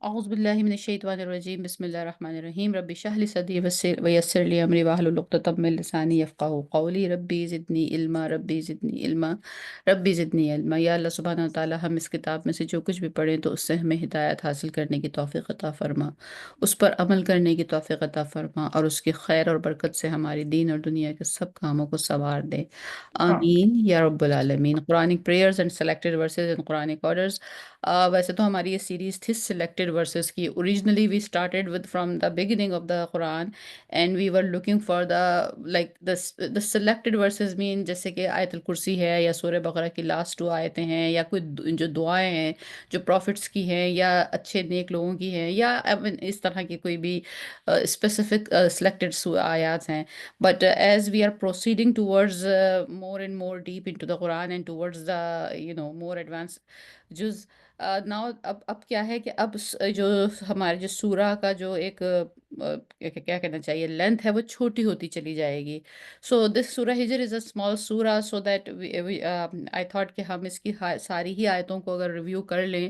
أعوذ بالله من الشيطان الرجيم بسم الله الرحمن الرحيم ربي اشرح لي صدري ويسر لي أمري واحلل عقدة من لساني يفقهوا قولي ربي زدني علما ربی زدنی علما ربی زدنی علما۔ یا اللہ سبحانہ و تعالی ہم اس کتاب میں سے جو کچھ بھی پڑھیں تو اس سے ہمیں ہدایت حاصل کرنے کی توفیق عطا فرما، اس پر عمل کرنے کی توفیق عطا فرما، اور اس کی خیر اور برکت سے ہماری دین اور دنیا کے سب کاموں کو سنوار دے، آمین یا رب العالمین۔ Quranic prayers and selected verses and Quranic orders. ویسے تو ہماری یہ سیریز تھی سلیکٹڈ ورسز کی۔ Originally we started with from the beginning of the Quran and we were looking for the like the selected verses مین، جیسے کہ آیت الکرسی ہے یا سورہ بقرہ کی لاسٹ 2 آیتیں ہیں، یا کوئی جو دعائیں ہیں جو پروفٹس کی ہیں یا اچھے نیک لوگوں کی ہیں، یا اس طرح کی کوئی بھی اسپیسیفک سلیکٹڈ آیات ہیں۔ But as we are proceeding towards more and more deep into the Quran and towards the more advanced juz, now اب کیا ہے کہ اب جو ہمارے جو سورہ کا جو ایک کیا کہنا چاہیے لینتھ ہے وہ چھوٹی ہوتی چلی جائے گی۔ سو دس سورہ ہجر از اے اسمال سورہ، سو دیٹ آئی تھاٹ کہ ہم اس کی ساری ہی آیتوں کو اگر ریویو کر لیں،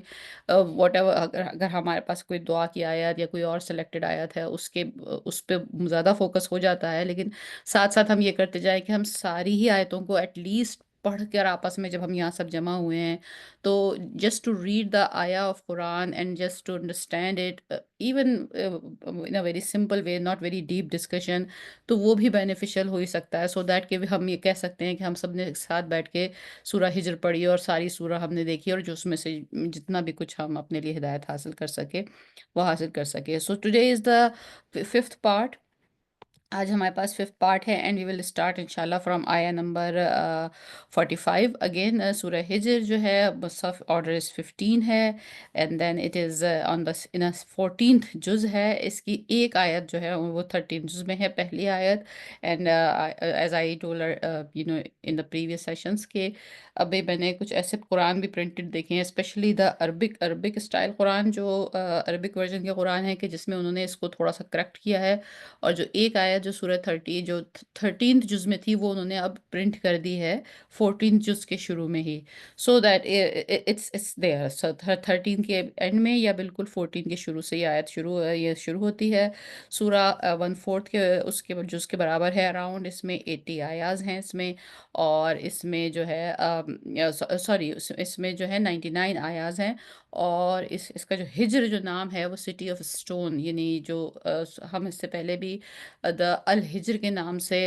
واٹ ایور، اگر ہمارے پاس کوئی دعا کی آیت یا کوئی اور سلیکٹڈ آیت ہے اس پہ زیادہ فوکس ہو جاتا ہے، لیکن ساتھ ساتھ ہم یہ کرتے جائیں کہ ہم ساری ہی آیتوں کو ایٹ لیسٹ پڑھ کر آپس میں جب ہم یہاں سب جمع ہوئے ہیں تو just to read the ayah of Quran and just to understand it even in a very simple way, not very deep discussion, تو وہ بھی بینیفیشیل ہو ہی سکتا ہے، سو دیٹ کہ ہم یہ کہہ سکتے ہیں کہ ہم سب نے ایک ساتھ بیٹھ کے سورہ ہجر پڑھی اور ساری سورہ ہم نے دیکھی، اور جو اس میں سے جتنا بھی کچھ ہم اپنے لیے ہدایت حاصل کر سکے وہ حاصل کر سکے۔ So today is the 5th part. آج ہمارے پاس 5th پارٹ ہے اینڈ وی ول اسٹارٹ انشاءاللہ فرام آیا نمبر 45۔ اگین سورہ ہجر جو ہے مصحف آرڈر از 15 ہے، and then it is on the 14th جز ہے۔ اس کی ایک آیت جو ہے وہ 13 جز میں ہے، پہلی آیت۔ And as I told in the previous sessions کہ ابھی میں نے کچھ ایسے قرآن بھی پرنٹڈ دیکھے ہیں، اسپیشلی دا عربک اسٹائل قرآن، جو عربک ورژن کے قرآن ہے، کہ جس میں انہوں نے اس کو تھوڑا سا کریکٹ کیا ہے، اور جو ایک آیت جو سورہ 30 جو 13th جز میں تھی وہ انہوں نے اب پرنٹ کر دی ہے 14th جز کے شروع میں ہی، سو دیٹ اٹس دیئر، 13 کے اینڈ میں یا بالکل 14 کے شروع سے یہ آیت یہ شروع ہوتی ہے۔ سورہ 1/4 کے اس کے جز کے برابر ہے اراؤنڈ، اس میں 80 آیاز ہیں اس میں، اور اس میں جو ہے سوری اس میں جو ہے 99 آیاز ہیں، اور اس کا جو ہجر جو نام ہے وہ سٹی آف اسٹون، یعنی جو ہم اس سے پہلے بھی دا الہجر کے نام سے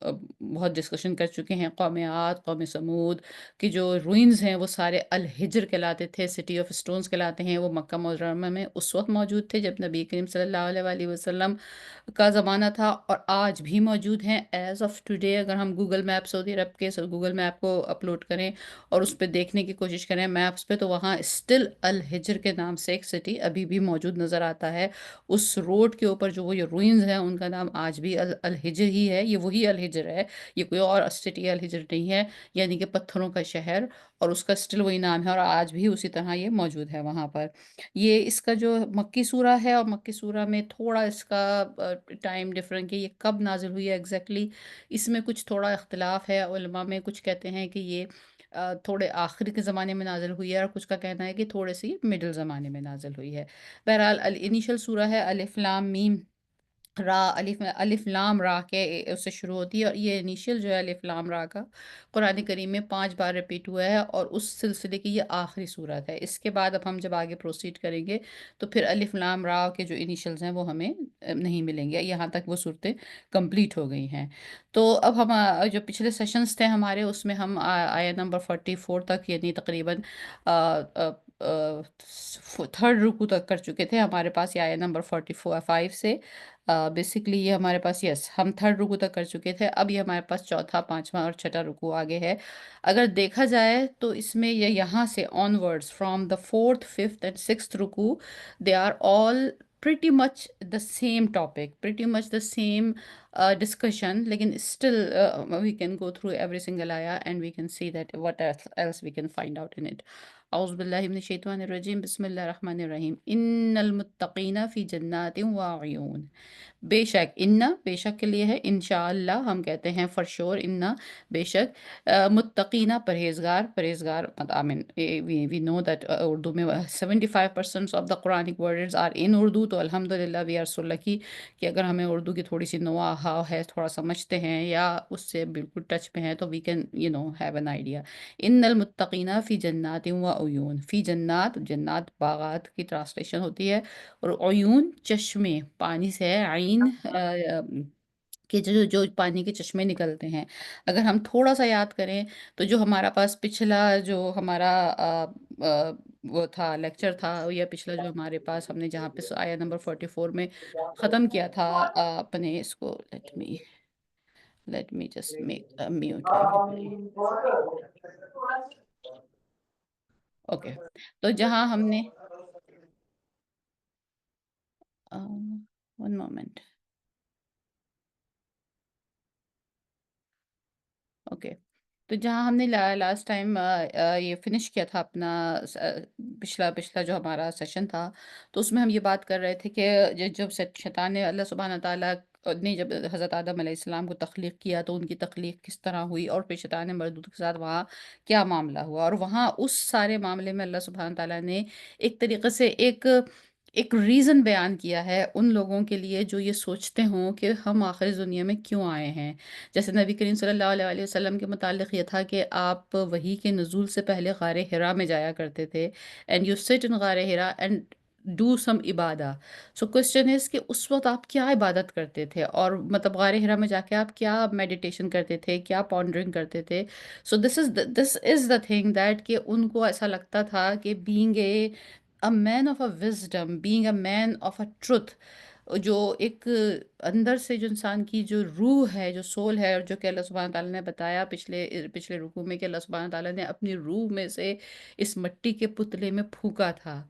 بہت ڈسکشن کر چکے ہیں۔ قوم عاد، قوم سمود کی جو روئنز ہیں وہ سارے الہجر کہلاتے تھے، سٹی آف اسٹونز کہلاتے ہیں۔ وہ مکہ معظمہ میں اس وقت موجود تھے جب نبی کریم صلی اللہ علیہ وآلہ وسلم کا زمانہ تھا، اور آج بھی موجود ہیں ایز آف ٹوڈے۔ اگر ہم گوگل میپ سعودی عرب کے گوگل میپ کو اپلوڈ کریں اور اس پہ دیکھنے کی کوشش کریں میپس پہ، تو وہاں اسٹل الہجر کے نام سے ایک سٹی ابھی بھی موجود نظر آتا ہے۔ اس روڈ کے اوپر جو وہ یہ روئنز ہیں ان کا نام آج بھی الہجر ہی ہے، یہ وہی الہجر ہے، یہ کوئی اور سٹی الہجر نہیں ہے، یعنی کہ پتھروں کا شہر، اور اس کا اسٹل وہی نام ہے، اور آج بھی اسی طرح یہ موجود ہے وہاں پر۔ یہ اس کا جو مکی سورہ ہے، اور مکی سورہ میں تھوڑا اس کا ٹائم ڈفرنٹ کہ یہ کب نازل ہوئی ہے ایگزیکٹلی، اس میں کچھ تھوڑا اختلاف ہے، علماء میں کچھ کہتے ہیں کہ یہ تھوڑے آخری کے زمانے میں نازل ہوئی ہے، اور کچھ کا کہنا ہے کہ تھوڑے سی مڈل زمانے میں نازل ہوئی ہے۔ بہرحال انیشل سورہ ہے، الف لام میم را، الف لام را کے اس سے شروع ہوتی ہے، اور یہ انیشیل جو ہے الف لام را کا قرآن کریم میں 5 بار ریپیٹ ہوا ہے، اور اس سلسلے کی یہ آخری صورت ہے۔ اس کے بعد اب ہم جب آگے پروسیڈ کریں گے تو پھر الف لام را کے جو انیشلز ہیں وہ ہمیں نہیں ملیں گے، یہاں تک وہ صورتیں کمپلیٹ ہو گئی ہیں۔ تو اب ہم جو پچھلے سیشنز تھے ہمارے، اس میں ہم آیا نمبر 44 تک، یعنی تقریباً 3rd رکوع تک کر چکے تھے۔ ہمارے پاس یہ آیا نمبر 45 سے بیسکلی یہ ہمارے پاس ہم 3rd رکوع تک کر چکے تھے، اب یہ ہمارے پاس چوتھا، پانچواں اور چھٹا رکوع آگے ہے۔ اگر دیکھا جائے تو اس میں یہ یہاں سے on words from the 4th 5th and 6th رکوع، they are all pretty much the same topic, pretty much the same discussion، لیکن still we can go through every single ayah and we can see that what else we can find out in it۔ اعوذ باللہ من الشیطان الرجیم، بسم اللہ الرحمن الرحیم، ان المتقین فی جنات وعیون. بے شک انا، بے شک کے لیے ہے انشاءاللہ، ہم کہتے ہیں فار شور انا، بے شک متقینہ، پرہیزگار، پرہیزگار آمین. وی نو دیٹ اردو میں 75% of the Quranic words are in Urdu, تو الحمدللہ وی آر سو لکی کہ اگر ہمیں اردو کی تھوڑی سی نواہا ہے، تھوڑا سمجھتے ہیں یا اس سے بالکل ٹچ پہ ہیں، تو we can have an idea. ان المتقین فی جنات و عیون. فی جنات، جنات باغات کی ٹرانسلیشن ہوتی ہے، اور عیون چشمے، پانی سے ہے عین، کہ جو پانی کے چشمے نکلتے ہیں. اگر ہم تھوڑا سا یاد کریں تو جو ہمارا پاس پچھلا جو ہمارا آ، وہ تھا لیکچر تھا، یا پچھلا جو ہمارے پاس ہم نے جہاں پہ آیا نمبر 44 میں ختم کیا تھا اپنے اس کو. Let me just make mute every. Okay, تو جہاں ہم نے ون مومنٹ. اوکے، تو جہاں ہم نے لاسٹ ٹائم یہ فنش کیا تھا اپنا پچھلا پچھلا جو ہمارا سیشن تھا، تو اس میں ہم یہ بات کر رہے تھے کہ جب شیطان نے، اللہ سبحانہ تعالیٰ نے جب حضرت آدم علیہ السلام کو تخلیق کیا، تو ان کی تخلیق کس طرح ہوئی، اور پھر شیطان مردود کے ساتھ وہاں کیا معاملہ ہوا، اور وہاں اس سارے معاملے میں اللہ سبحانہ تعالیٰ نے ایک طریقے سے ایک ریزن بیان کیا ہے ان لوگوں کے لیے جو یہ سوچتے ہوں کہ ہم آخر اس دنیا میں کیوں آئے ہیں. جیسے نبی کریم صلی اللہ علیہ وسلم کے متعلق یہ تھا کہ آپ وحی کے نزول سے پہلے غار حرا میں جایا کرتے تھے، and you sit in Ghar Hira and do some ibadah. So question is کہ اس وقت آپ کیا عبادت کرتے تھے، اور مطلب غار حرا میں جا کے آپ کیا میڈیٹیشن کرتے تھے، کیا پونڈرنگ کرتے تھے. سو دس از دا تھنگ دیٹ کہ ان کو ایسا لگتا تھا کہ being a man of a wisdom, being a man of a truth, جو ایک اندر سے جو انسان کی جو روح ہے، جو سول ہے، اور جو کہ اللہ سبحانہ تعالیٰ نے بتایا پچھلے رکوع میں کہ اللہ سبحانہ تعالیٰ نے اپنی روح میں سے اس مٹی کے پتلے میں پھونکا تھا.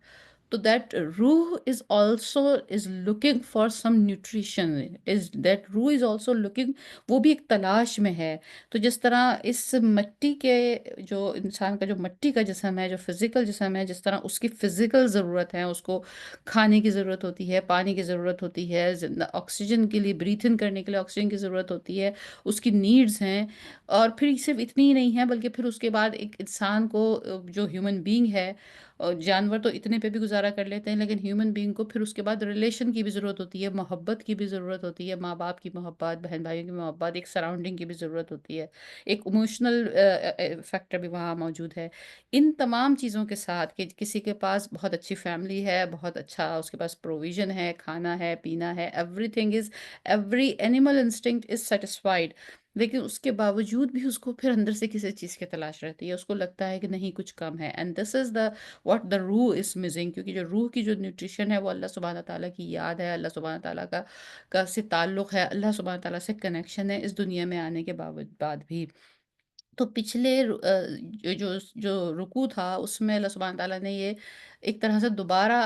تو دیٹ روح is also is looking for some nutrition, is that روح از آلسو لوکنگ، وہ بھی ایک تلاش میں ہے. تو جس طرح اس مٹی کے، جو انسان کا جو مٹی کا جسم ہے، جو فزیکل جسم ہے، جس طرح اس کی فزیکل ضرورت ہے، اس کو کھانے کی ضرورت ہوتی ہے، پانی کی ضرورت ہوتی ہے، آکسیجن کے لیے، بریتھ ان کرنے کے لیے آکسیجن کی ضرورت ہوتی ہے، اس کی نیڈز ہیں. اور پھر صرف اتنی ہی نہیں ہے، بلکہ پھر اس کے بعد ایک انسان کو، جو ہیومن بینگ ہے، جانور تو اتنے پہ بھی گزارا کر لیتے ہیں، لیکن ہیومن بینگ کو پھر اس کے بعد ریلیشن کی بھی ضرورت ہوتی ہے، محبت کی بھی ضرورت ہوتی ہے، ماں باپ کی محبت، بہن بھائیوں کی محبت، ایک سراؤنڈنگ کی بھی ضرورت ہوتی ہے، ایک ایموشنل فیکٹر بھی وہاں موجود ہے. ان تمام چیزوں کے ساتھ کہ کسی کے پاس بہت اچھی فیملی ہے، بہت اچھا اس کے پاس پروویژن ہے، کھانا ہے، پینا ہے، every thing is, every animal instinct is satisfied, لیکن اس کے باوجود بھی اس کو پھر اندر سے کسی چیز کی تلاش رہتی ہے، اس کو لگتا ہے کہ نہیں کچھ کم ہے. And this is the what the روح از مسنگ، کیونکہ جو روح کی جو نیوٹریشن ہے وہ اللہ سبحانہ تعالیٰ کی یاد ہے، اللہ سبحانہ تعالیٰ کا سے تعلق ہے، اللہ سبحانہ تعالیٰ سے کنیکشن ہے اس دنیا میں آنے کے بعد بھی. تو پچھلے جو رکوع تھا اس میں اللہ سبحانہ تعالیٰ نے یہ ایک طرح سے دوبارہ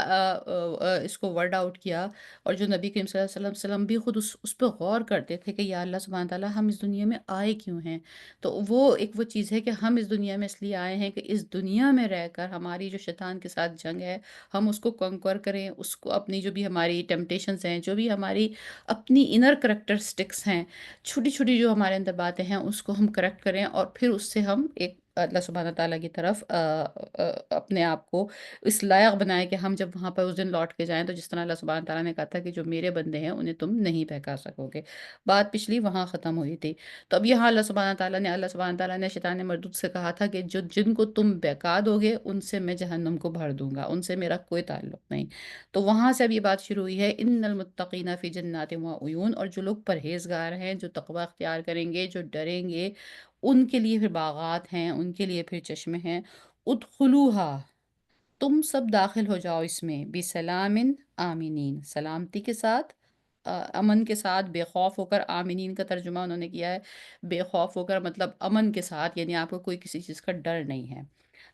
اس کو ورڈ آؤٹ کیا، اور جو نبی کریم صلی اللہ علیہ وسلم بھی خود اس پہ غور کرتے تھے کہ یا اللہ سبحانہ تعالیٰ ہم اس دنیا میں آئے کیوں ہیں. تو وہ چیز ہے کہ ہم اس دنیا میں اس لیے آئے ہیں کہ اس دنیا میں رہ کر ہماری جو شیطان کے ساتھ جنگ ہے، ہم اس کو کنکر کریں، اس کو اپنی جو بھی ہماری ٹیمپٹیشنز ہیں، جو بھی ہماری اپنی انر کریکٹرسٹکس ہیں، چھوٹی چھوٹی جو ہمارے اندر باتیں ہیں، اس کو ہم کریکٹ کریں، اور پھر اس سے ہم ایک اللہ سبحانہ تعالیٰ کی طرف اپنے آپ کو اس لائق بنائیں کہ ہم جب وہاں پر اس دن لوٹ کے جائیں تو جس طرح اللہ سبحانہ تعالیٰ نے کہا تھا کہ جو میرے بندے ہیں انہیں تم نہیں بہکا سکو گے. بات پچھلی وہاں ختم ہوئی تھی. تو اب یہاں اللہ سبحانہ تعالیٰ نے شیطان مردود سے کہا تھا کہ جن کو تم بہکا دو گے ان سے میں جہنم کو بھر دوں گا، ان سے میرا کوئی تعلق نہیں. تو وہاں سے اب یہ بات شروع ہوئی ہے، ان المتقین فی جنات و عیون، اور جو لوگ پرہیزگار ہیں، جو تقوی اختیار کریں گے، جو ڈریں گے، ان کے لیے پھر باغات ہیں، ان کے لیے پھر چشمے ہیں. ادخلوہا، تم سب داخل ہو جاؤ اس میں، بسلام آمینین، سلامتی کے ساتھ، امن کے ساتھ، بے خوف ہو کر. آمینین کا ترجمہ انہوں نے کیا ہے بے خوف ہو کر، مطلب امن کے ساتھ، یعنی آپ کو کوئی کسی چیز کا ڈر نہیں ہے.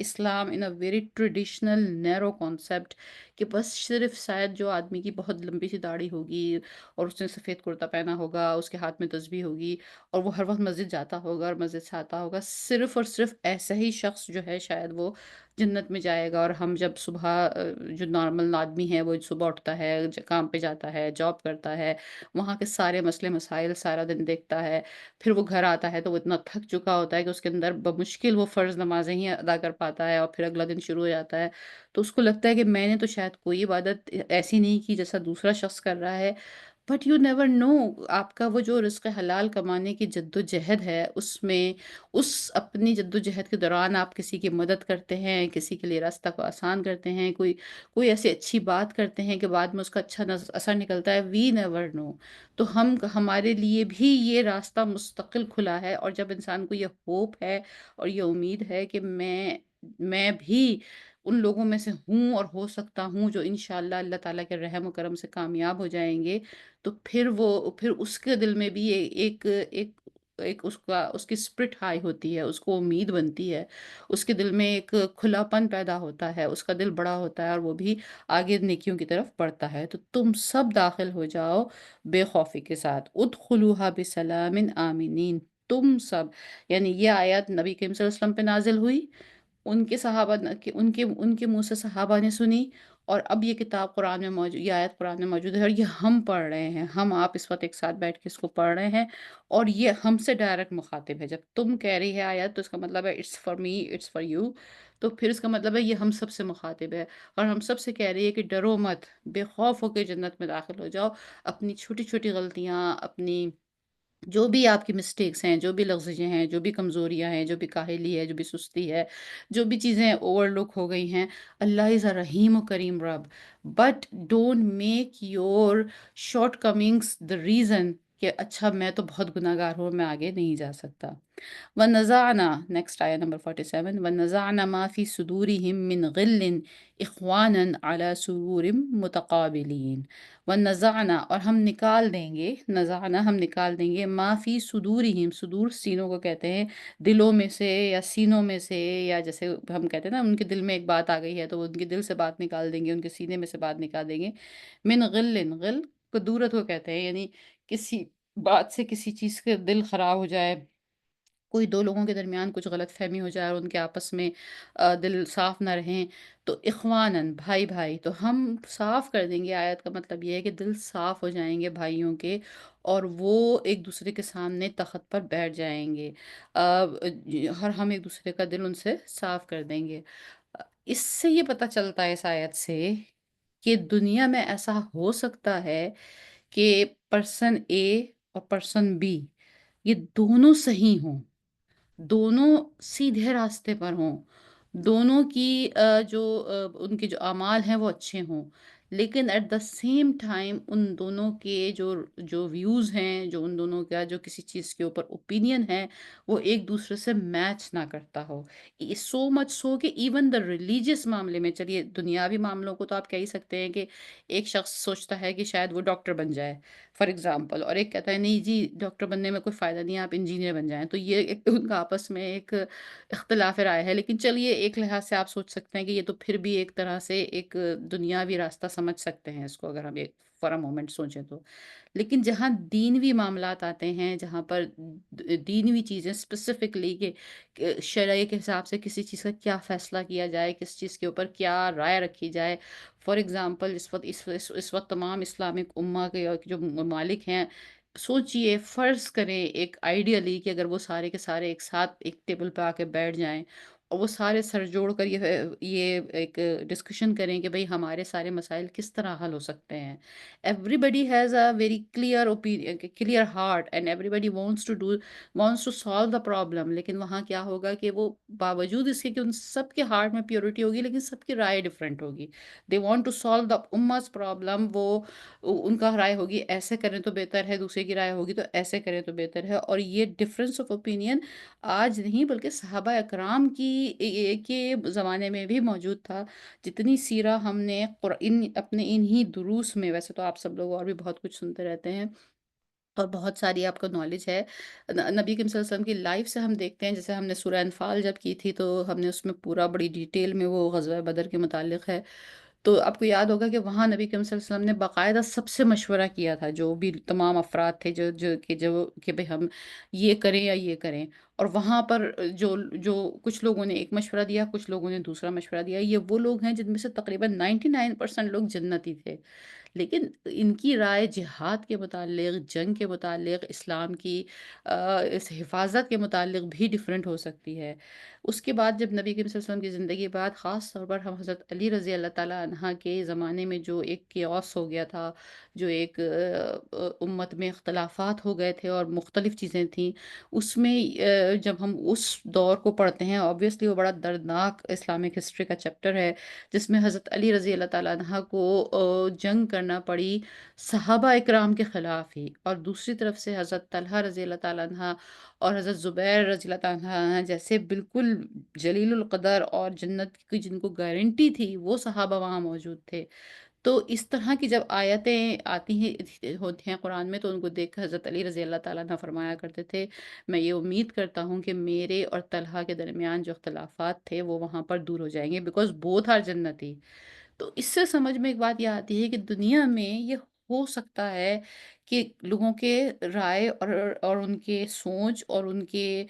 Islam in a very traditional narrow concept, کہ بس صرف شاید جو آدمی کی بہت لمبی سی داڑھی ہوگی اور اس نے سفید کرتا پہنا ہوگا، اس کے ہاتھ میں تسبیح ہوگی، اور وہ ہر وقت مسجد جاتا ہوگا اور مسجد سے آتا ہوگا، صرف اور صرف ایسا ہی شخص جو ہے شاید وہ جنت میں جائے گا۔ اور ہم جب صبح جو نارمل آدمی ہے وہ صبح اٹھتا ہے، کام پہ جاتا ہے، جاب کرتا ہے، وہاں کے سارے مسئلے مسائل سارا دن دیکھتا ہے، پھر وہ گھر آتا ہے تو وہ اتنا تھک چکا ہوتا ہے کہ اس کے اندر بمشکل وہ فرض نمازیں ہی ادا کر پاتا ہے، اور پھر اگلا دن شروع ہو جاتا ہے۔ تو اس کو لگتا ہے کہ میں نے تو شاید کوئی عبادت ایسی نہیں کی جیسا دوسرا شخص کر رہا ہے۔ بٹ یو نیور نو، آپ کا وہ جو رزق حلال کمانے کی جد و جہد ہے، اس میں اس اپنی جد و جہد کے دوران آپ کسی کی مدد کرتے ہیں، کسی کے لیے راستہ کو آسان کرتے ہیں، کوئی ایسی اچھی بات کرتے ہیں کہ بعد میں اس کا اچھا اثر نکلتا ہے، وی نیور نو۔ تو ہمارے لیے بھی یہ راستہ مستقل کھلا ہے، اور جب انسان کو یہ ہوپ ہے اور یہ امید ہے کہ میں بھی ان لوگوں میں سے ہوں اور ہو سکتا ہوں جو انشاءاللہ اللہ تعالیٰ کے رحم و کرم سے کامیاب ہو جائیں گے، تو پھر اس کے دل میں بھی ایک اس کی اسپرٹ ہائی ہوتی ہے، اس کو امید بنتی ہے، اس کے دل میں ایک کھلا پن پیدا ہوتا ہے، اس کا دل بڑا ہوتا ہے، اور وہ بھی آگے نیکیوں کی طرف بڑھتا ہے۔ تو تم سب داخل ہو جاؤ بے خوفی کے ساتھ، ادخلوها بسلام آمنین، تم سب، یعنی یہ آیت نبی کریم صلی اللہ علیہ وسلم پہ نازل ہوئی، ان کے صحابہ ان کے منہ سے صحابہ نے سنی، اور اب یہ کتاب قرآن میں موجود، یہ آیت قرآن میں موجود ہے، اور یہ ہم پڑھ رہے ہیں، ہم آپ اس وقت ایک ساتھ بیٹھ کے اس کو پڑھ رہے ہیں، اور یہ ہم سے ڈائریکٹ مخاطب ہے۔ جب تم کہہ رہی ہے آیت تو اس کا مطلب ہے it's for me, it's for you, تو پھر اس کا مطلب ہے یہ ہم سب سے مخاطب ہے، اور ہم سب سے کہہ رہی ہے کہ ڈرو مت، بے خوف ہو کے جنت میں داخل ہو جاؤ، اپنی چھوٹی چھوٹی غلطیاں، اپنی جو بھی آپ کی مسٹیکس ہیں، جو بھی لغزشیں ہیں، جو بھی کمزوریاں ہیں، جو بھی کاہلی ہے، جو بھی سستی ہے، جو بھی چیزیں اوور لک ہو گئی ہیں، اللہ از اے رحیم و کریم رب، but don't make your short comings the reason کہ اچھا میں تو بہت گناہ گار ہوں، میں آگے نہیں جا سکتا۔ وَنَزَعْنَا، نیکسٹ آیا نمبر 47، وَنَزَعْنَا مَا فِي صُدُورِهِم مِّن غِلٍّ إِخْوَانًا عَلَى سُرُورٍ مُتَقَابِلِينَ۔ وَنَزَعْنَا، اور ہم نکال دیں گے، نزعنا ہم نکال دیں گے، ما فی صدورہم، صدور سینوں کو کہتے ہیں، دلوں میں سے یا سینوں میں سے، یا جیسے ہم کہتے ہیں نا ان کے دل میں ایک بات آ گئی ہے تو وہ ان کے دل سے بات نکال دیں گے، ان کے سینے میں سے بات نکال دیں گے، من غل، غل کدورت کو کہتے ہیں، یعنی کسی بات سے کسی چیز کا دل خراب ہو جائے، کوئی دو لوگوں کے درمیان کچھ غلط فہمی ہو جائے اور ان کے آپس میں دل صاف نہ رہیں، تو اخواناً، بھائی بھائی، تو ہم صاف کر دیں گے، آیت کا مطلب یہ ہے کہ دل صاف ہو جائیں گے بھائیوں کے، اور وہ ایک دوسرے کے سامنے تخت پر بیٹھ جائیں گے، ہر ہم ایک دوسرے کا دل ان سے صاف کر دیں گے۔ اس سے یہ پتہ چلتا ہے اس آیت سے کہ دنیا میں ایسا ہو سکتا ہے کہ پرسن اے اور پرسن بی یہ دونوں صحیح ہوں، دونوں سیدھے راستے پر ہوں، دونوں کی ان کے جو اعمال ہیں وہ اچھے ہوں، لیکن ایٹ دا سیم ٹائم ان دونوں کے جو ویوز ہیں، جو ان دونوں کا جو کسی چیز کے اوپر اوپینین ہے، وہ ایک دوسرے سے میچ نہ کرتا ہو، سو مچ سو کہ ایون دا ریلیجیس معاملے میں، چلیے دنیاوی معاملوں کو تو آپ کہہ ہی سکتے ہیں کہ ایک شخص سوچتا ہے کہ شاید وہ ڈاکٹر بن جائے فار ایگزامپل، اور ایک کہتا ہے نہیں جی ڈاکٹر بننے میں کوئی فائدہ نہیں ہے، آپ انجینئر بن جائیں، تو یہ ان کا آپس میں ایک اختلاف رائے ہے، لیکن چلیے ایک لحاظ سے آپ سوچ سکتے ہیں کہ یہ تو پھر بھی ایک طرح سے ایک دنیاوی راستہ سمجھ سکتے ہیں اس کو، اگر ہم ایک فار اے مومنٹ سوچیں تو، لیکن جہاں دینوی معاملات آتے ہیں، جہاں پر دینوی چیزیں اسپیسیفکلی کہ شرع کے حساب سے کسی چیز کا کیا فیصلہ کیا جائے، کس چیز کے اوپر کیا رائے رکھی جائے، فار ایگزامپل اس وقت تمام اسلامک امہ کے جو ممالک ہیں، سوچئے فرض کریں ایک آئیڈیلی کہ اگر وہ سارے کے سارے ایک ساتھ ایک ٹیبل پہ آ کے بیٹھ جائیں، اور وہ سارے سر جوڑ کر یہ ایک ڈسکشن کریں کہ بھئی ہمارے سارے مسائل کس طرح حل ہو سکتے ہیں، everybody has a very clear heart and everybody wants to solve the problem, لیکن وہاں کیا ہوگا کہ وہ باوجود اس کے کہ ان سب کے ہارٹ میں پیورٹی ہوگی، لیکن سب کی رائے ڈفرینٹ ہوگی، they want to solve the ummah's problem, وہ ان کا رائے ہوگی ایسے کریں تو بہتر ہے، دوسرے کی رائے ہوگی تو ایسے کریں تو بہتر ہے، اور یہ ڈفرینس آف اوپینین آج نہیں بلکہ صحابہ اکرام کے زمانے میں بھی موجود تھا۔ جتنی سیرہ ہم نے اپنے انہی دروس میں، ویسے تو آپ سب لوگ اور بھی بہت کچھ سنتے رہتے ہیں، اور بہت ساری آپ کو نالج ہے۔ نبی کریم صلی اللہ علیہ وسلم کی لائف سے ہم دیکھتے ہیں، جیسے ہم نے سورہ انفال جب کی تھی تو ہم نے اس میں پورا بڑی ڈیٹیل میں وہ غزوہ بدر کے متعلق ہے۔ تو آپ کو یاد ہوگا کہ وہاں نبی کریم صلی اللہ علیہ وسلم نے باقاعدہ سب سے مشورہ کیا تھا، جو بھی تمام افراد تھے جو کہ بھئی ہم یہ کریں یا یہ کریں۔ اور وہاں پر جو جو کچھ لوگوں نے ایک مشورہ دیا، کچھ لوگوں نے دوسرا مشورہ دیا، یہ وہ لوگ ہیں جن میں سے تقریباً 99% لوگ جنتی تھے۔ لیکن ان کی رائے جہاد کے متعلق، جنگ کے متعلق، اسلام کی اس حفاظت کے متعلق بھی ڈیفرنٹ ہو سکتی ہے۔ اس کے بعد جب نبی کریم صلی اللہ علیہ وسلم کی زندگی بعد خاص طور پر ہم حضرت علی رضی اللہ تعالیٰ عنہ کے زمانے میں جو ایک کیوس ہو گیا تھا، جو ایک امت میں اختلافات ہو گئے تھے اور مختلف چیزیں تھیں، اس میں جب ہم اس دور کو پڑھتے ہیں، obviously وہ بڑا دردناک اسلامک ہسٹری کا چیپٹر ہے، جس میں حضرت علی رضی اللہ تعالیٰ عنہ کو جنگ کرنا پڑی صحابہ اکرام کے خلاف ہی، اور دوسری طرف سے حضرت طلحہ رضی اللہ تعالیٰ عنہ اور حضرت زبیر رضی اللہ تعالیٰ عنہ جیسے بالکل جلیل القدر اور جنت کی جن کو گارنٹی تھی، وہ صحابہ وہاں موجود تھے۔ تو اس طرح کی جب آیتیں آتی ہیں ہوتی ہیں قرآن میں، تو ان کو دیکھ کر حضرت علی رضی اللہ تعالیٰ عنہ فرمایا کرتے تھے، میں یہ امید کرتا ہوں کہ میرے اور طلحہ کے درمیان جو اختلافات تھے وہ وہاں پر دور ہو جائیں گے، بیکاز بوتھ آر جنتی۔ تو اس سے سمجھ میں ایک بات یہ آتی ہے کہ دنیا میں یہ ہو سکتا ہے کہ لوگوں کے رائے اور ان کے سوچ اور ان کے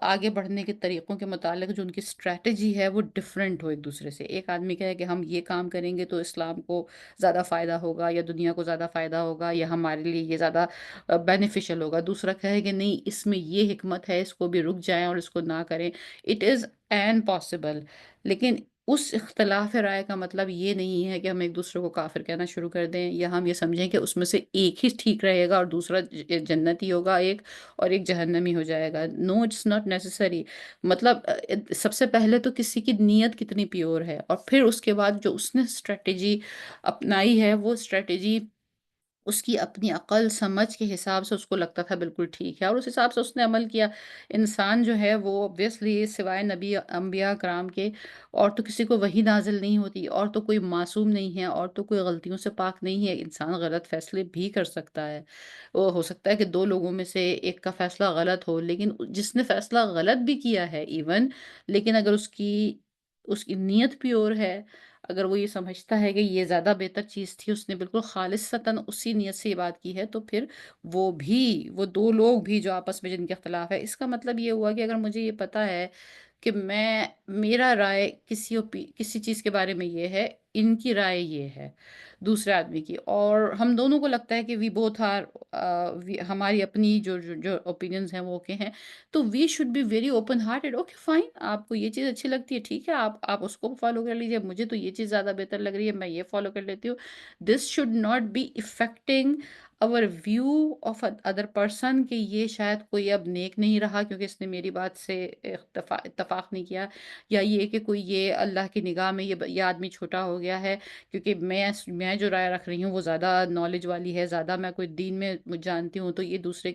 آگے بڑھنے کے طریقوں کے متعلق جو ان کی اسٹریٹجی ہے وہ ڈفرینٹ ہو ایک دوسرے سے۔ ایک آدمی کہے کہ ہم یہ کام کریں گے تو اسلام کو زیادہ فائدہ ہوگا یا دنیا کو زیادہ فائدہ ہوگا یا ہمارے لیے یہ زیادہ بینیفیشل ہوگا، دوسرا کہے کہ نہیں اس میں یہ حکمت ہے، اس کو بھی رک جائیں اور اس کو نہ کریں۔ اٹ از این پاسبل، لیکن اس اختلاف رائے کا مطلب یہ نہیں ہے کہ ہم ایک دوسرے کو کافر کہنا شروع کر دیں، یا ہم یہ سمجھیں کہ اس میں سے ایک ہی ٹھیک رہے گا اور دوسرا جنتی ہوگا ایک، اور ایک جہنمی ہو جائے گا۔ نو، اٹس ناٹ نیسسری۔ مطلب سب سے پہلے تو کسی کی نیت کتنی پیور ہے، اور پھر اس کے بعد جو اس نے اسٹریٹجی اپنائی ہے وہ اسٹریٹجی اس کی اپنی عقل سمجھ کے حساب سے اس کو لگتا تھا بالکل ٹھیک ہے، اور اس حساب سے اس نے عمل کیا۔ انسان جو ہے وہ obviously سوائے نبی انبیاء کرام کے اور تو کسی کو وحی نازل نہیں ہوتی، اور تو کوئی معصوم نہیں ہے، اور تو کوئی غلطیوں سے پاک نہیں ہے۔ انسان غلط فیصلے بھی کر سکتا ہے، وہ ہو سکتا ہے کہ دو لوگوں میں سے ایک کا فیصلہ غلط ہو، لیکن جس نے فیصلہ غلط بھی کیا ہے ایون، لیکن اگر اس کی نیت پیور ہے، اگر وہ یہ سمجھتا ہے کہ یہ زیادہ بہتر چیز تھی، اس نے بالکل خالصتاً اسی نیت سے یہ بات کی ہے، تو پھر وہ دو لوگ بھی جو آپس میں جن کے اختلاف ہے، اس کا مطلب یہ ہوا کہ اگر مجھے یہ پتا ہے کہ میرا رائے کسی چیز کے بارے میں یہ ہے، ان کی رائے یہ ہے دوسرے آدمی کی، اور ہم دونوں کو لگتا ہے کہ وی بوتھ آر ہماری اپنی جو اوپینینز ہیں وہ اوکے ہیں، تو we should be very open hearted. Okay fine, آپ کو یہ چیز اچھی لگتی ہے، ٹھیک ہے، آپ اس کو فالو کر لیجیے، مجھے تو یہ چیز زیادہ بہتر لگ رہی ہے، میں یہ فالو کر لیتی ہوں۔ This should not be affecting our view of other person, کہ یہ شاید کوئی اب نیک نہیں رہا کیونکہ اس نے میری بات سے اتفاق نہیں کیا، یا یہ کہ کوئی یہ اللہ کی نگاہ میں یہ آدمی چھوٹا ہو گیا ہے کیونکہ میں جو رائے رکھ رہی ہوں وہ زیادہ نالج والی ہے، زیادہ میں کوئی دین میں جانتی ہوں، تو یہ دوسرے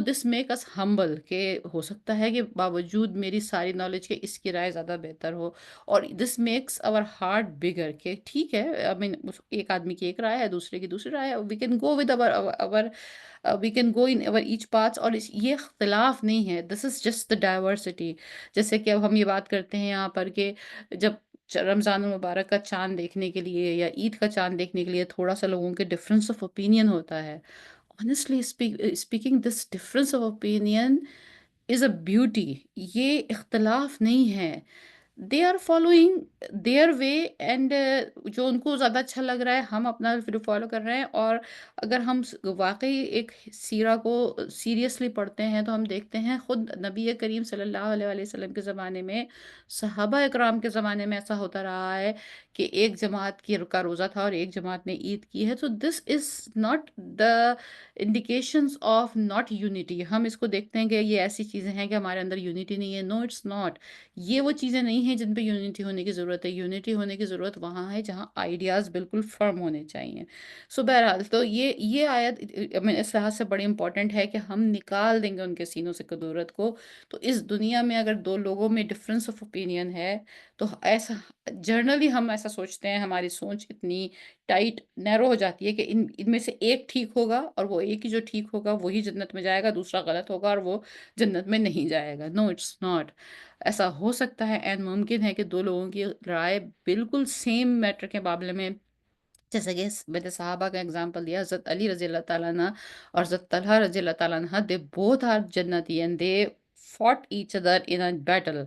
دس میک اس ہمبل، کہ ہو سکتا ہے کہ باوجود میری ساری نالج کے اس کی رائے زیادہ بہتر ہو، اور دس میکس اور ہارٹ بگر، کہ ٹھیک ہے، آئی مین ایک آدمی کی ایک رائے ہے، دوسرے کی دوسری رائے ہے، we can go with we can go in over each path, اور یہ اختلاف نہیں ہے، دس از جسٹ دا ڈائیورسٹی۔ جیسے کہ اب ہم یہ بات کرتے ہیں یہاں پر کہ جب رمضان المبارک کا چاند دیکھنے کے لیے یا عید کا چاند دیکھنے کے لیے تھوڑا سا لوگوں کے ڈفرینس آف اوپینین ہوتا ہے، honestly speaking this difference of opinion is a beauty۔ یہ اختلاف نہیں ہے، they are following their way, and جو ان کو زیادہ اچھا لگ رہا ہے ہم اپنا فالو کر رہے ہیں۔ اور اگر ہم واقعی ایک سیرہ کو سیریسلی پڑھتے ہیں تو ہم دیکھتے ہیں خود نبی کریم صلی اللہ علیہ وآلہ وسلم کے زمانے میں، صحابہ اکرام کے زمانے میں ایسا ہوتا رہا ہے کہ ایک جماعت کا روزہ تھا اور ایک جماعت نے عید کی ہے، تو this is not the indications of not unity. ہم اس کو دیکھتے ہیں کہ یہ ایسی چیزیں ہیں کہ ہمارے اندر یونٹی نہیں ہے، نو اٹس ناٹ۔ یہ وہ چیزیں نہیں ہیں جن پہ یونٹی ہونے کی ضرورت ہے، یونٹی ہونے کی ضرورت وہاں ہے جہاں آئیڈیاز بالکل فرم ہونے چاہیے۔ سو بہرحال تو یہ آیت اس لحاظ سے بڑی امپورٹنٹ ہے کہ ہم نکال دیں گے ان کے سینوں سے کدورت کو۔ تو اس دنیا میں اگر دو لوگوں میں ڈفرینس آف اوپینین ہے تو ایسا جنرلی ہم ایسا سوچتے ہیں، ہماری سوچ اتنی ٹائٹ نیرو ہو جاتی ہے کہ ان میں سے ایک ٹھیک ہوگا اور وہ ایک ہی جو ٹھیک ہوگا وہی جنت میں جائے گا، دوسرا غلط ہوگا اور وہ جنت میں نہیں جائے گا۔ نو اٹس ناٹ، ایسا ہو سکتا ہے اینڈ ممکن ہے کہ دو لوگوں کی رائے بالکل سیم میٹر کے معاملے میں، جیسے کہ میں نے صحابہ کا اگزامپل دیا، حضرت علی رضی اللہ تعالیٰ عنہ اور حضرت طلحہ رضی اللہ تعالیٰ عنہ، دے بوتھ آر جنتی and they fought each other in a battle۔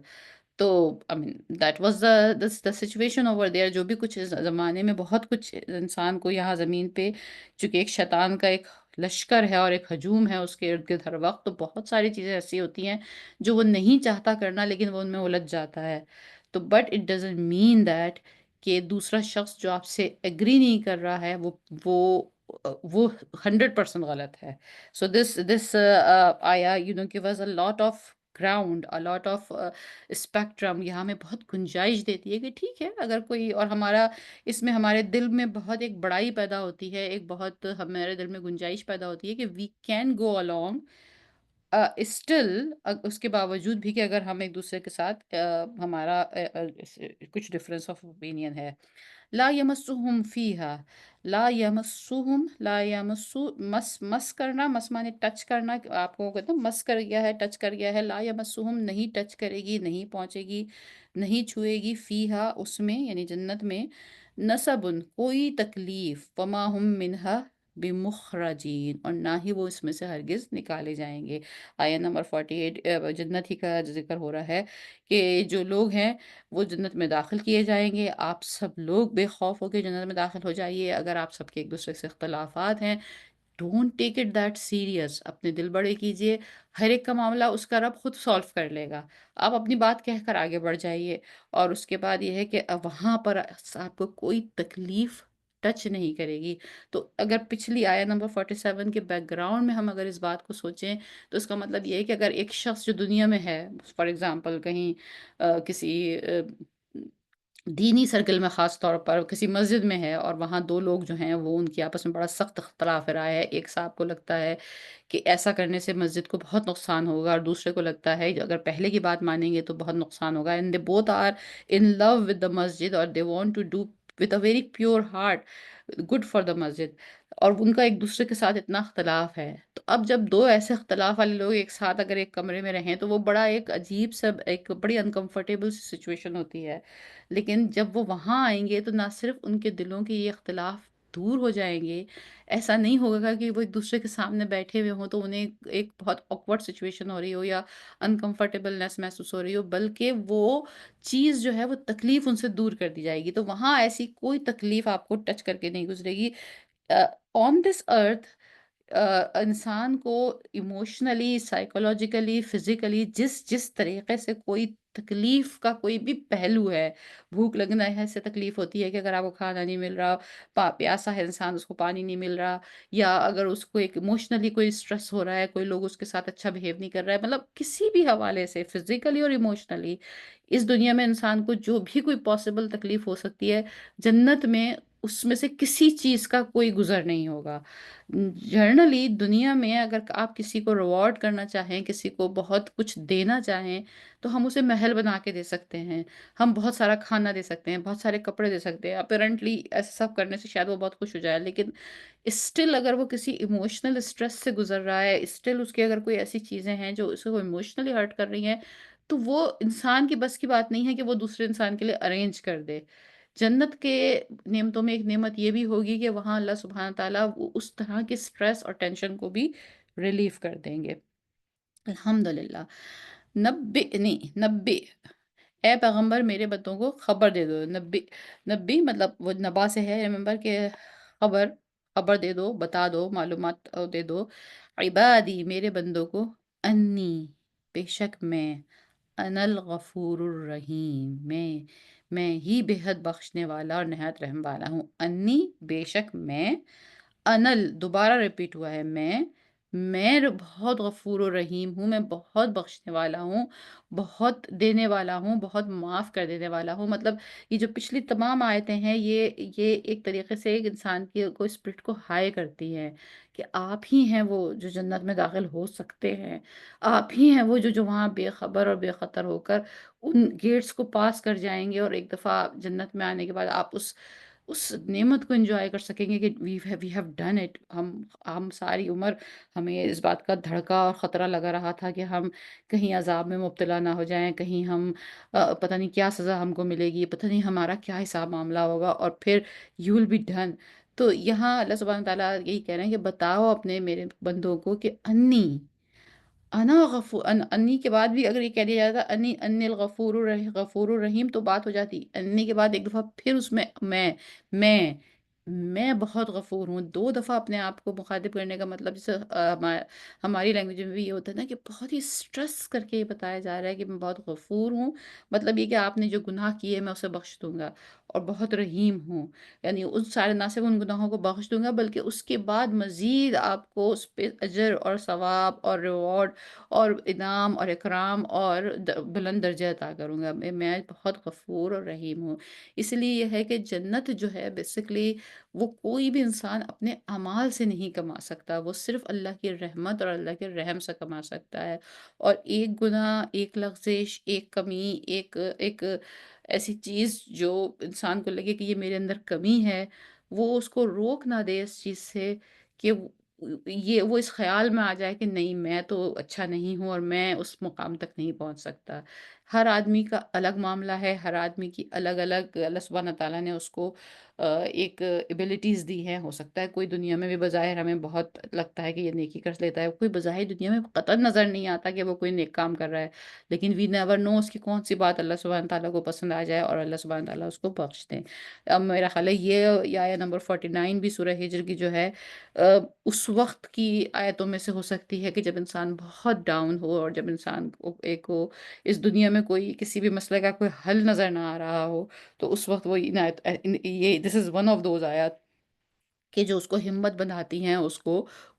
تو I mean that was the situation over there۔ جو بھی کچھ اس زمانے میں بہت کچھ انسان کو یہاں زمین پہ، چونکہ ایک شیطان کا ایک لشکر ہے اور ایک ہجوم ہے اس کے ارد گرد ہر وقت، تو بہت ساری چیزیں ایسی ہوتی ہیں جو وہ نہیں چاہتا کرنا لیکن وہ ان میں الجھ جاتا ہے۔ تو but it doesn't mean that کہ دوسرا شخص جو آپ سے ایگری نہیں کر رہا ہے وہ وہ 100% غلط ہے۔ سو دس آیا give us a lot of ground, a lot of spectrum، یہ ہمیں بہت گنجائش دیتی ہے کہ ٹھیک ہے اگر کوئی، اور ہمارا اس میں ہمارے دل میں بہت ایک بڑائی پیدا ہوتی ہے، ایک بہت ہمارے دل میں گنجائش پیدا ہوتی ہے کہ we can go along still, اس کے باوجود بھی کہ اگر ہم ایک دوسرے کے ساتھ ہمارا کچھ ڈفرینس آف اوپینین ہے۔ لا یمسہم فیہا، لا یمسہم، لا یمسو، مس کرنا، مس مانے ٹچ کرنا، آپ کو کہتا ہوں مس کر گیا ہے، ٹچ کر گیا ہے۔ لا یمسہم، نہیں ٹچ کرے گی، نہیں پہنچے گی، نہیں چھوئے گی، فیہا، اس میں یعنی جنت میں، نصبن، کوئی تکلیف، وما ہم منہا بمخرجین، اور نہ ہی وہ اس میں سے ہرگز نکالے جائیں گے۔ آیت نمبر 48 جنت ہی کا ذکر ہو رہا ہے کہ جو لوگ ہیں وہ جنت میں داخل کیے جائیں گے۔ آپ سب لوگ بے خوف ہو کے جنت میں داخل ہو جائیے۔ اگر آپ سب کے ایک دوسرے سے اختلافات ہیں، don't take it that serious, اپنے دل بڑے کیجئے، ہر ایک کا معاملہ اس کا رب خود سولو کر لے گا۔ آپ اپنی بات کہہ کر آگے بڑھ جائیے، اور اس کے بعد یہ ہے کہ اب وہاں پر آپ کو کوئی تکلیف ٹچ نہیں کرے گی۔ تو اگر پچھلی آیت نمبر 47 کے بیک گراؤنڈ میں ہم اگر اس بات کو سوچیں تو اس کا مطلب یہ ہے کہ اگر ایک شخص جو دنیا میں ہے، فار ایگزامپل کہیں کسی دینی سرکل میں، خاص طور پر کسی مسجد میں ہے، اور وہاں دو لوگ جو ہیں وہ ان کی آپس میں بڑا سخت اختلاف رائے ہے، ایک صاحب کو لگتا ہے کہ ایسا کرنے سے مسجد کو بہت نقصان ہوگا، اور دوسرے کو لگتا ہے اگر پہلے کی بات مانیں گے تو بہت نقصان ہوگا، and they both are in love with the masjid, اور they want to do with a very pure heart good for the مسجد، اور ان کا ایک دوسرے کے ساتھ اتنا اختلاف ہے۔ تو اب جب دو ایسے اختلاف والے لوگ ایک ساتھ اگر ایک کمرے میں رہیں تو وہ بڑا ایک عجیب سا، ایک بڑی انکمفرٹیبل سچویشن ہوتی ہے، لیکن جب وہ وہاں آئیں گے تو نہ صرف ان کے دلوں کے یہ اختلاف دور ہو جائیں گے، ایسا نہیں ہوگا کہ وہ ایک دوسرے کے سامنے بیٹھے ہوئے ہوں تو انہیں ایک بہت آکورڈ سچویشن ہو رہی ہو یا انکمفرٹیبلنس محسوس ہو رہی ہو، بلکہ وہ چیز جو ہے وہ تکلیف ان سے دور کر دی جائے گی۔ تو وہاں ایسی کوئی تکلیف آپ کو ٹچ کر کے نہیں گزرے گی۔ آن دس ارتھ انسان کو ایموشنلی، سائیکولوجیکلی، فزیکلی جس جس طریقے سے کوئی تکلیف کا کوئی بھی پہلو ہے، بھوک لگنا ہے سے تکلیف ہوتی ہے کہ اگر آپ کو کھانا نہیں مل رہا، پیاسا ہے انسان، اس کو پانی نہیں مل رہا، یا اگر اس کو ایک ایموشنلی کوئی اسٹریس ہو رہا ہے، کوئی لوگ اس کے ساتھ اچھا بہیو نہیں کر رہا ہے، مطلب کسی بھی حوالے سے فزیکلی اور ایموشنلی اس دنیا میں انسان کو جو بھی کوئی پاسبل تکلیف ہو سکتی ہے، جنت میں اس میں سے کسی چیز کا کوئی گزر نہیں ہوگا۔ جنرلی دنیا میں اگر آپ کسی کو ریوارڈ کرنا چاہیں، کسی کو بہت کچھ دینا چاہیں تو ہم اسے محل بنا کے دے سکتے ہیں، ہم بہت سارا کھانا دے سکتے ہیں، بہت سارے کپڑے دے سکتے ہیں، اپیرنٹلی ایسا سب کرنے سے شاید وہ بہت خوش ہو جائے، لیکن اسٹل اگر وہ کسی ایموشنل اسٹریس سے گزر رہا ہے، اسٹل اس کے اگر کوئی ایسی چیزیں ہیں جو اسے وہ ایموشنلی ہرٹ کر رہی ہیں، تو وہ انسان کی بس کی بات نہیں ہے کہ وہ دوسرے انسان کے لیے ارینج کر دے۔ جنت کے نعمتوں میں ایک نعمت یہ بھی ہوگی کہ وہاں اللہ سبحانہ تعالیٰ اس طرح کے سٹریس اور ٹینشن کو بھی ریلیف کر دیں گے۔ الحمدللہ۔ نبی نہیں، نبی، اے پیغمبر میرے بندوں کو خبر دے دو۔ نبی، نبی مطلب وہ نبا سے ہے، ریممبر کہ خبر، خبر دے دو، بتا دو، معلومات دے دو، عبادی میرے بندوں کو، انی بے شک میں، انا الغفور الرحیم، میں ہی بے حد بخشنے والا اور نہایت رحم والا ہوں۔ انی بے شک میں، انل دوبارہ ریپیٹ ہوا ہے، میں، میں بہت غفور و رحیم ہوں، میں بہت بخشنے والا ہوں، بہت دینے والا ہوں، بہت معاف کر دینے والا ہوں۔ مطلب یہ جو پچھلی تمام آیتیں ہیں، یہ ایک طریقے سے ایک انسان کی کو اسپرٹ کو ہائی کرتی ہیں کہ آپ ہی ہیں وہ جو جنت میں داخل ہو سکتے ہیں، آپ ہی ہیں وہ جو وہاں بے خبر اور بے خطر ہو کر ان گیٹس کو پاس کر جائیں گے، اور ایک دفعہ جنت میں آنے کے بعد آپ اس نعمت کو انجوائے کر سکیں گے کہ وی ہیو ڈن اٹ۔ ہم ساری عمر ہمیں اس بات کا دھڑکا اور خطرہ لگا رہا تھا کہ ہم کہیں عذاب میں مبتلا نہ ہو جائیں، کہیں ہم پتہ نہیں کیا سزا ہم کو ملے گی، پتہ نہیں ہمارا کیا حساب معاملہ ہوگا، اور پھر یو ول بی ڈن۔ تو یہاں اللہ سبحانہ تعالیٰ یہی کہہ رہے ہیں کہ بتاؤ اپنے میرے بندوں کو کہ انی انا غفور انی کے بعد بھی اگر یہ کہہ دیا جاتا انی غفور الرحیم تو بات ہو جاتی، انی کے بعد ایک دفعہ پھر اس میں میں میں بہت غفور ہوں، دو دفعہ اپنے آپ کو مخاطب کرنے کا مطلب جیسے ہماری لینگویج میں بھی یہ ہوتا ہے نا کہ بہت ہی سٹریس کر کے یہ بتایا جا رہا ہے کہ میں بہت غفور ہوں، مطلب یہ کہ آپ نے جو گناہ کیے میں اسے بخش دوں گا، اور بہت رحیم ہوں، یعنی ان سارے نہ صرف ان گناہوں کو بخش دوں گا بلکہ اس کے بعد مزید آپ کو اس پہ اجر اور ثواب اور ریوارڈ اور انعام اور اکرام اور بلند درجہ عطا کروں گا۔ میں بہت غفور اور رحیم ہوں۔ اس لیے یہ ہے کہ جنت جو ہے بیسیکلی وہ کوئی بھی انسان اپنے اعمال سے نہیں کما سکتا، وہ صرف اللہ کی رحمت اور اللہ کے رحم سے کما سکتا ہے۔ اور ایک گناہ، ایک لغزش، ایک کمی، ایک ایسی چیز جو انسان کو لگے کہ یہ میرے اندر کمی ہے، وہ اس کو روک نہ دے اس چیز سے کہ وہ اس خیال میں آ جائے کہ نہیں میں تو اچھا نہیں ہوں اور میں اس مقام تک نہیں پہنچ سکتا۔ ہر آدمی کا الگ معاملہ ہے، ہر آدمی کی الگ الگ اللہ سبحانہ تعالیٰ نے اس کو ایک ایبلٹیز دی ہیں۔ ہو سکتا ہے کوئی دنیا میں بھی بظاہر ہمیں بہت لگتا ہے کہ یہ نیکی کر لیتا ہے، کوئی بظاہر دنیا میں قطعاً نظر نہیں آتا کہ وہ کوئی نیک کام کر رہا ہے، لیکن وی نیور نو اس کی کون سی بات اللہ سبحانہ تعالیٰ کو پسند آ جائے اور اللہ سبحانہ تعالیٰ اس کو بخش دیں۔ اب میرا خیال ہے یہ آیت نمبر 49 بھی سورہ ہجر کی جو ہے اس وقت کی آیتوں میں سے ہو سکتی ہے کہ جب انسان بہت ڈاؤن ہو، اور جب انسان کو اس دنیا میں کوئی کسی بھی مسئلے کا کوئی حل نظر نہ آ رہا ہو، تو اس وقت وہ یہ دس از ون آف دوز آیات کہ جو اس کو ہمت بندھاتی ہیں، اس کو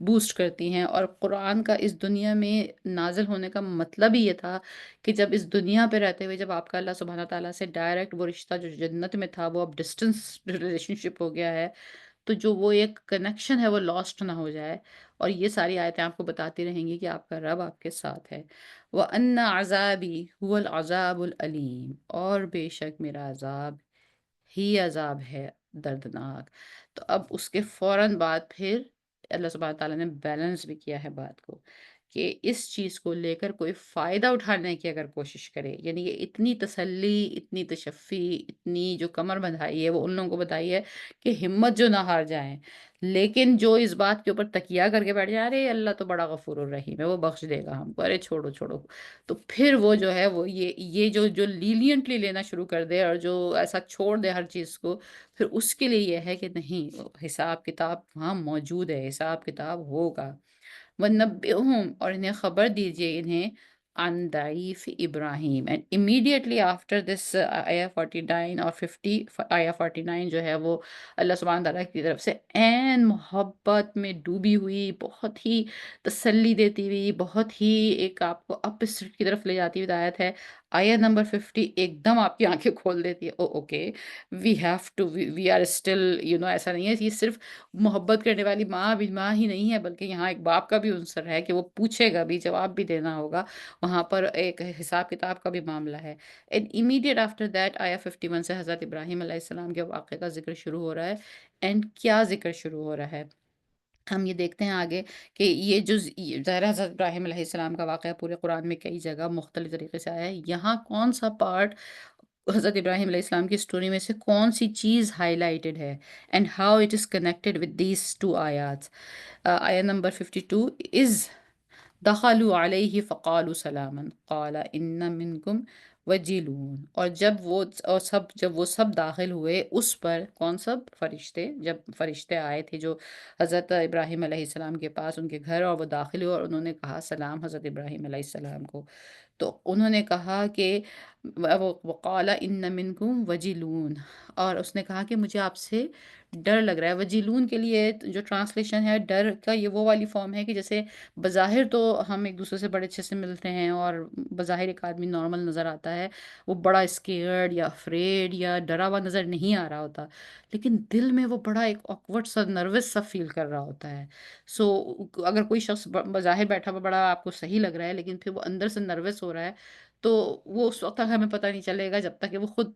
بوسٹ کرتی ہیں۔ اور قرآن کا اس دنیا میں نازل ہونے کا مطلب ہی یہ تھا کہ جب اس دنیا پہ رہتے ہوئے جب آپ کا اللہ سبحانہ تعالیٰ سے ڈائریکٹ وہ رشتہ جو جنت میں تھا وہ اب ڈسٹنس ریلیشن شپ ہو گیا ہے، تو جو وہ ایک کنیکشن ہے وہ لاسٹ نہ ہو جائے۔ اور یہ ساری آیتیں آپ کو بتاتی رہیں گی کہ آپ کا رب آپ کے ساتھ ہے۔ وَأَنَّ عَذَابِي هُوَ الْعَذَابُ الْأَلِيمُ، اور بے شک میرا عذاب ہی عذاب ہے دردناک۔ تو اب اس کے فوراً بعد پھر اللہ سبحانہ تعالیٰ نے بیلنس بھی کیا ہے بات کو کہ اس چیز کو لے کر کوئی فائدہ اٹھانے کی اگر کوشش کرے، یعنی یہ اتنی تسلی، اتنی تشفی، اتنی جو کمر بندھائی ہے وہ ان لوگوں کو بتائی ہے کہ ہمت جو نہ ہار جائیں، لیکن جو اس بات کے اوپر تکیہ کر کے بیٹھ جائے ارے اللہ تو بڑا غفور الرحیم ہے، وہ بخش دے گا ہم کو، ارے چھوڑو چھوڑو، تو پھر وہ جو ہے وہ یہ جو لینینٹلی لینا شروع کر دے اور جو ایسا چھوڑ دے ہر چیز کو، پھر اس کے لیے یہ ہے کہ نہیں، حساب کتاب وہاں موجود ہے، حساب کتاب ہوگا۔ وَنَبِّئْهُمْ، اور انہیں خبر دیجئے انہیں عن ضعیف ابراہیم، and immediately after this آیہ 49 اور 50، آیہ 49 جو ہے وہ اللہ سبحانہ تعالیٰ کی طرف سے عین محبت میں ڈوبی ہوئی، بہت ہی تسلی دیتی ہوئی، بہت ہی ایک آپ کو اپسٹ کی طرف لے جاتی ہوئی آیت ہے۔ آیت نمبر 50 ایک دم آپ کی آنکھیں کھول دیتی ہے، oh okay, we have to we are still ایسا نہیں ہے، یہ صرف محبت کرنے والی ماں بھی ماں ہی نہیں ہے بلکہ یہاں ایک باپ کا بھی عنصر ہے کہ وہ پوچھے گا بھی، جواب بھی دینا ہوگا، وہاں پر ایک حساب کتاب کا بھی معاملہ ہے۔ اینڈ امیڈیٹ آفٹر دیٹ آیا 51 سے حضرت ابراہیم علیہ السلام کے واقعے کا ذکر شروع ہو رہا ہے۔ اینڈ کیا ذکر شروع ہو رہا ہے؟ ہم یہ دیکھتے ہیں آگے کہ یہ جو ظاہر ہے حضرت ابراہیم علیہ السلام کا واقعہ پورے قرآن میں کئی جگہ مختلف طریقے سے آیا ہے، یہاں کون سا پارٹ حضرت ابراہیم علیہ السلام کی سٹوری میں سے کون سی چیز ہائی لائٹڈ ہے، and how it is connected with these two آیات۔ آیا نمبر 52 از دخلوا علیہ فقالوا سلاما قال ان منکم وجلون، اور جب وہ سب داخل ہوئے اس پر، کون سب؟ فرشتے، جب فرشتے آئے تھے جو حضرت ابراہیم علیہ السلام کے پاس ان کے گھر، اور وہ داخل ہوئے اور انہوں نے کہا سلام حضرت ابراہیم علیہ السلام کو، تو انہوں نے کہا کہ وہ وقال ان منکم وجلون، اور اس نے کہا کہ مجھے آپ سے ڈر لگ رہا ہے۔ وجیلون کے لیے جو ٹرانسلیشن ہے ڈر کا، یہ وہ والی فارم ہے کہ جیسے بظاہر تو ہم ایک دوسرے سے بڑے اچھے سے ملتے ہیں اور بظاہر ایک آدمی نارمل نظر آتا ہے، وہ بڑا اسکیئرڈ یا افریڈ یا ڈرا ہوا نظر نہیں آ رہا ہوتا، لیکن دل میں وہ بڑا ایک آکورڈ سا نروس سا فیل کر رہا ہوتا ہے۔ سو اگر کوئی شخص بظاہر بیٹھا ہوا بڑا آپ کو صحیح لگ رہا ہے، لیکن پھر وہ اندر سے نروس ہو رہا ہے، تو وہ اس وقت تک ہمیں پتہ نہیں چلے گا جب تک کہ وہ خود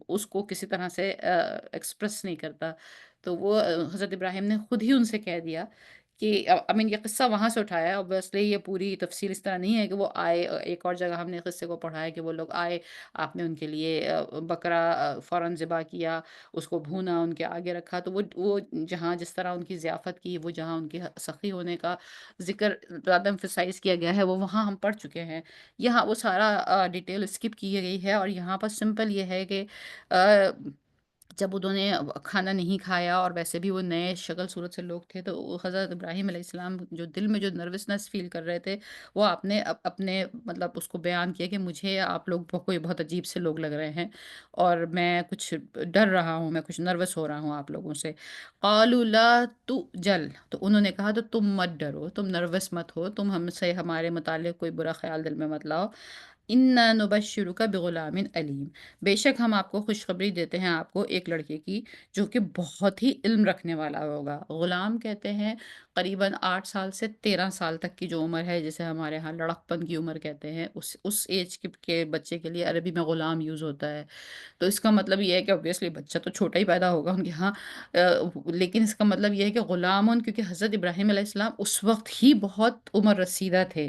اس کو کسی طرح سے ایکسپریس نہیں کرتا۔ تو وہ حضرت ابراہیم نے خود ہی ان سے کہہ دیا کہ یہ قصہ وہاں سے اٹھایا ہے، obviously یہ پوری تفصیل اس طرح نہیں ہے کہ وہ آئے، ایک اور جگہ ہم نے قصے کو پڑھا ہے کہ وہ لوگ آئے، آپ نے ان کے لیے بکرا فوراً ذبح کیا، اس کو بھونا، ان کے آگے رکھا، تو وہ جہاں جس طرح ان کی ضیافت کی، وہ جہاں ان کے سخی ہونے کا ذکر زیادہ emphasize کیا گیا ہے، وہ وہاں ہم پڑھ چکے ہیں۔ یہاں وہ سارا ڈیٹیل اسکپ کی گئی ہے، اور یہاں پر سمپل یہ ہے کہ آ، جب انہوں نے کھانا نہیں کھایا اور ویسے بھی وہ نئے شکل صورت سے لوگ تھے، تو وہ حضرت ابراہیم علیہ السلام جو دل میں جو نروسنس فیل کر رہے تھے، وہ آپ نے اپنے مطلب اس کو بیان کیا کہ مجھے آپ لوگ کوئی بہت عجیب سے لوگ لگ رہے ہیں، اور میں کچھ ڈر رہا ہوں، میں کچھ نروس ہو رہا ہوں آپ لوگوں سے۔ قالوا لا تُجَل، تو انہوں نے کہا تو تم مت ڈرو، تم نروس مت ہو، تم ہم سے ہمارے متعلق کوئی برا خیال دل میں مت لاؤ۔ اِنَّا نُبَشِّرُكَ بِغُلَامٍ علیم، بے شک ہم آپ کو خوشخبری دیتے ہیں آپ کو ایک لڑکے کی جو کہ بہت ہی علم رکھنے والا ہوگا۔ غلام کہتے ہیں قریباً 8 سال سے 13 سال تک کی جو عمر ہے، جسے ہمارے ہاں لڑکپن کی عمر کہتے ہیں، اس ایج کے بچے کے لیے عربی میں غلام یوز ہوتا ہے۔ تو اس کا مطلب یہ ہے کہ obviously بچہ تو چھوٹا ہی پیدا ہوگا ان کے ہاں، لیکن اس کا مطلب یہ ہے کہ غلام، کیونکہ حضرت ابراہیم علیہ السلام اس وقت ہی بہت عمر رسیدہ تھے،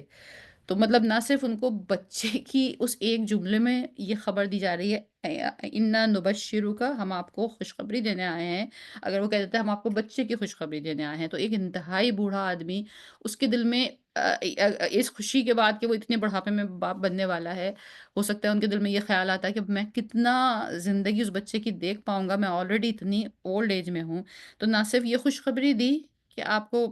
تو مطلب نہ صرف ان کو بچے کی اس ایک جملے میں یہ خبر دی جا رہی ہے، انا نبشرو کا، ہم آپ کو خوشخبری دینے آئے ہیں۔ اگر وہ کہہ دیتے ہیں ہم آپ کو بچے کی خوشخبری دینے آئے ہیں، تو ایک انتہائی بوڑھا آدمی، اس کے دل میں اس خوشی کے بعد کہ وہ اتنے بڑھاپے میں باپ بننے والا ہے، ہو سکتا ہے ان کے دل میں یہ خیال آتا ہے کہ میں کتنا زندگی اس بچے کی دیکھ پاؤں گا، میں آلریڈی اتنی اولڈ ایج میں ہوں۔ تو نہ صرف یہ خوشخبری دی کہ آپ کو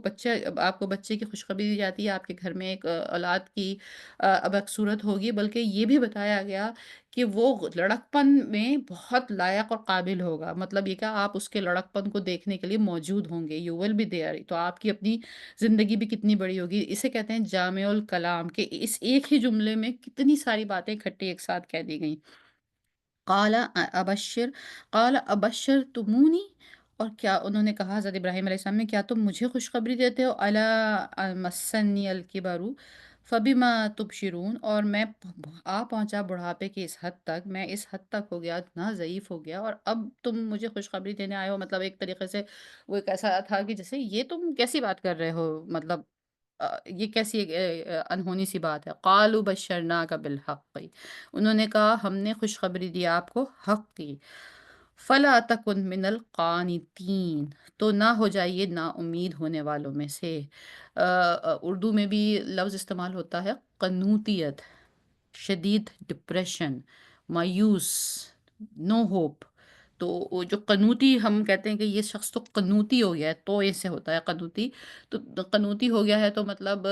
بچے کی خوشخبری دی جاتی ہے، آپ کے گھر میں ایک اولاد کی اب ایک صورت ہوگی، بلکہ یہ بھی بتایا گیا کہ وہ لڑکپن میں بہت لائق اور قابل ہوگا، مطلب یہ کہ آپ اس کے لڑکپن کو دیکھنے کے لیے موجود ہوں گے، یو ول بی دیئر، تو آپ کی اپنی زندگی بھی کتنی بڑی ہوگی۔ اسے کہتے ہیں جامع الکلام، کہ اس ایک ہی جملے میں کتنی ساری باتیں اکٹھی ایک ساتھ کہہ دی گئیں۔ قال ابشر قال ابشر تمونی، اور کیا انہوں نے کہا حضرت ابراہیم علیہ السلام نے، کیا تم مجھے خوشخبری دیتے ہو، الا مسنی الکبر فبما تبشرون، اور میں آ پہنچا بڑھاپے کی اس حد تک، میں اس حد تک ہو گیا، اتنا ضعیف ہو گیا، اور اب تم مجھے خوشخبری دینے آئے ہو، مطلب ایک طریقے سے وہ ایک ایسا تھا کہ جیسے یہ تم کیسی بات کر رہے ہو، مطلب یہ کیسی ایک انہونی سی بات ہے۔ قالوا بشرناک بالحق، انہوں نے کہا ہم نے خوشخبری دی آپ کو حق کی۔ فلا تکن من القانتین، تو نہ ہو جائیے نا امید ہونے والوں میں سے۔ اردو میں بھی لفظ استعمال ہوتا ہے قنوطیت، شدید ڈپریشن، مایوس، نو ہوپ۔ تو وہ جو قنوتی ہم کہتے ہیں کہ یہ شخص تو قنوتی ہو گیا ہے، تو ایسے ہوتا ہے قنوتی، تو قنوتی ہو گیا ہے تو مطلب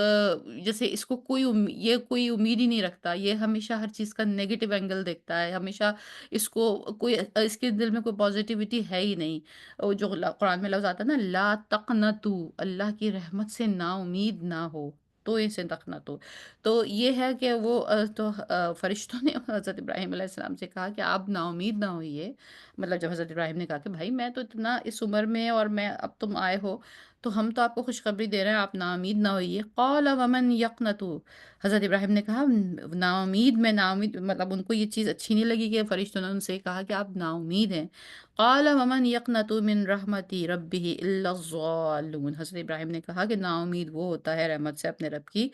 جیسے اس کو یہ کوئی امید ہی نہیں رکھتا، یہ ہمیشہ ہر چیز کا نیگیٹو اینگل دیکھتا ہے، ہمیشہ اس کو کوئی، اس کے دل میں کوئی پازیٹیوٹی ہے ہی نہیں۔ وہ جو قرآن میں لفظ آتا ہے نا، لا تقنطو، اللہ کی رحمت سے نا امید نہ ہو، تو اسے تقنطو، تو یہ ہے کہ وہ فرشتوں نے حضرت ابراہیم علیہ السلام سے کہا کہ آپ نا امید نہ ہوئیے، مطلب جب حضرت ابراہیم نے کہا کہ بھائی میں تو اتنا اس عمر میں، اور میں اب تم آئے ہو تو ہم تو آپ کو خوشخبری دے رہے ہیں، آپ نا امید نہ ہوئیے۔ قال ومن یقنط، حضرت ابراہیم نے کہا نا امید، میں نا امید، مطلب ان کو یہ چیز اچھی نہیں لگی کہ فرشتوں نے ان سے کہا کہ آپ نا امید ہیں۔ قال ومن یقنط من رحمت ربه الا الضالون، حضرت ابراہیم نے کہا کہ نا امید وہ ہوتا ہے رحمت سے اپنے رب کی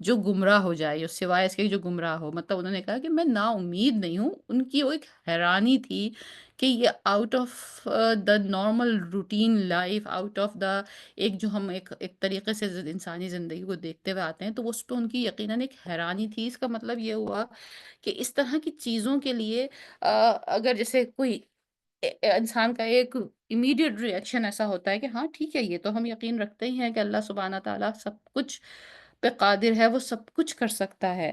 جو گمراہ ہو جائے، جو سوائے اس کے جو گمراہ ہو، مطلب انہوں نے کہا کہ میں نا امید نہیں ہوں، ان کی وہ ایک حیرانی تھی کہ یہ out of the normal routine life, out of the ایک جو ہم ایک طریقے سے انسانی زندگی کو دیکھتے ہوئے آتے ہیں، تو اس پہ ان کی یقیناً ایک حیرانی تھی۔ اس کا مطلب یہ ہوا کہ اس طرح کی چیزوں کے لیے اگر جیسے کوئی انسان کا ایک امیڈیٹ ریئیکشن ایسا ہوتا ہے کہ ہاں ٹھیک ہے، یہ تو ہم یقین رکھتے ہی ہیں کہ اللہ سبحانہ تعالیٰ سب کچھ پہ قادر ہے، وہ سب کچھ کر سکتا ہے،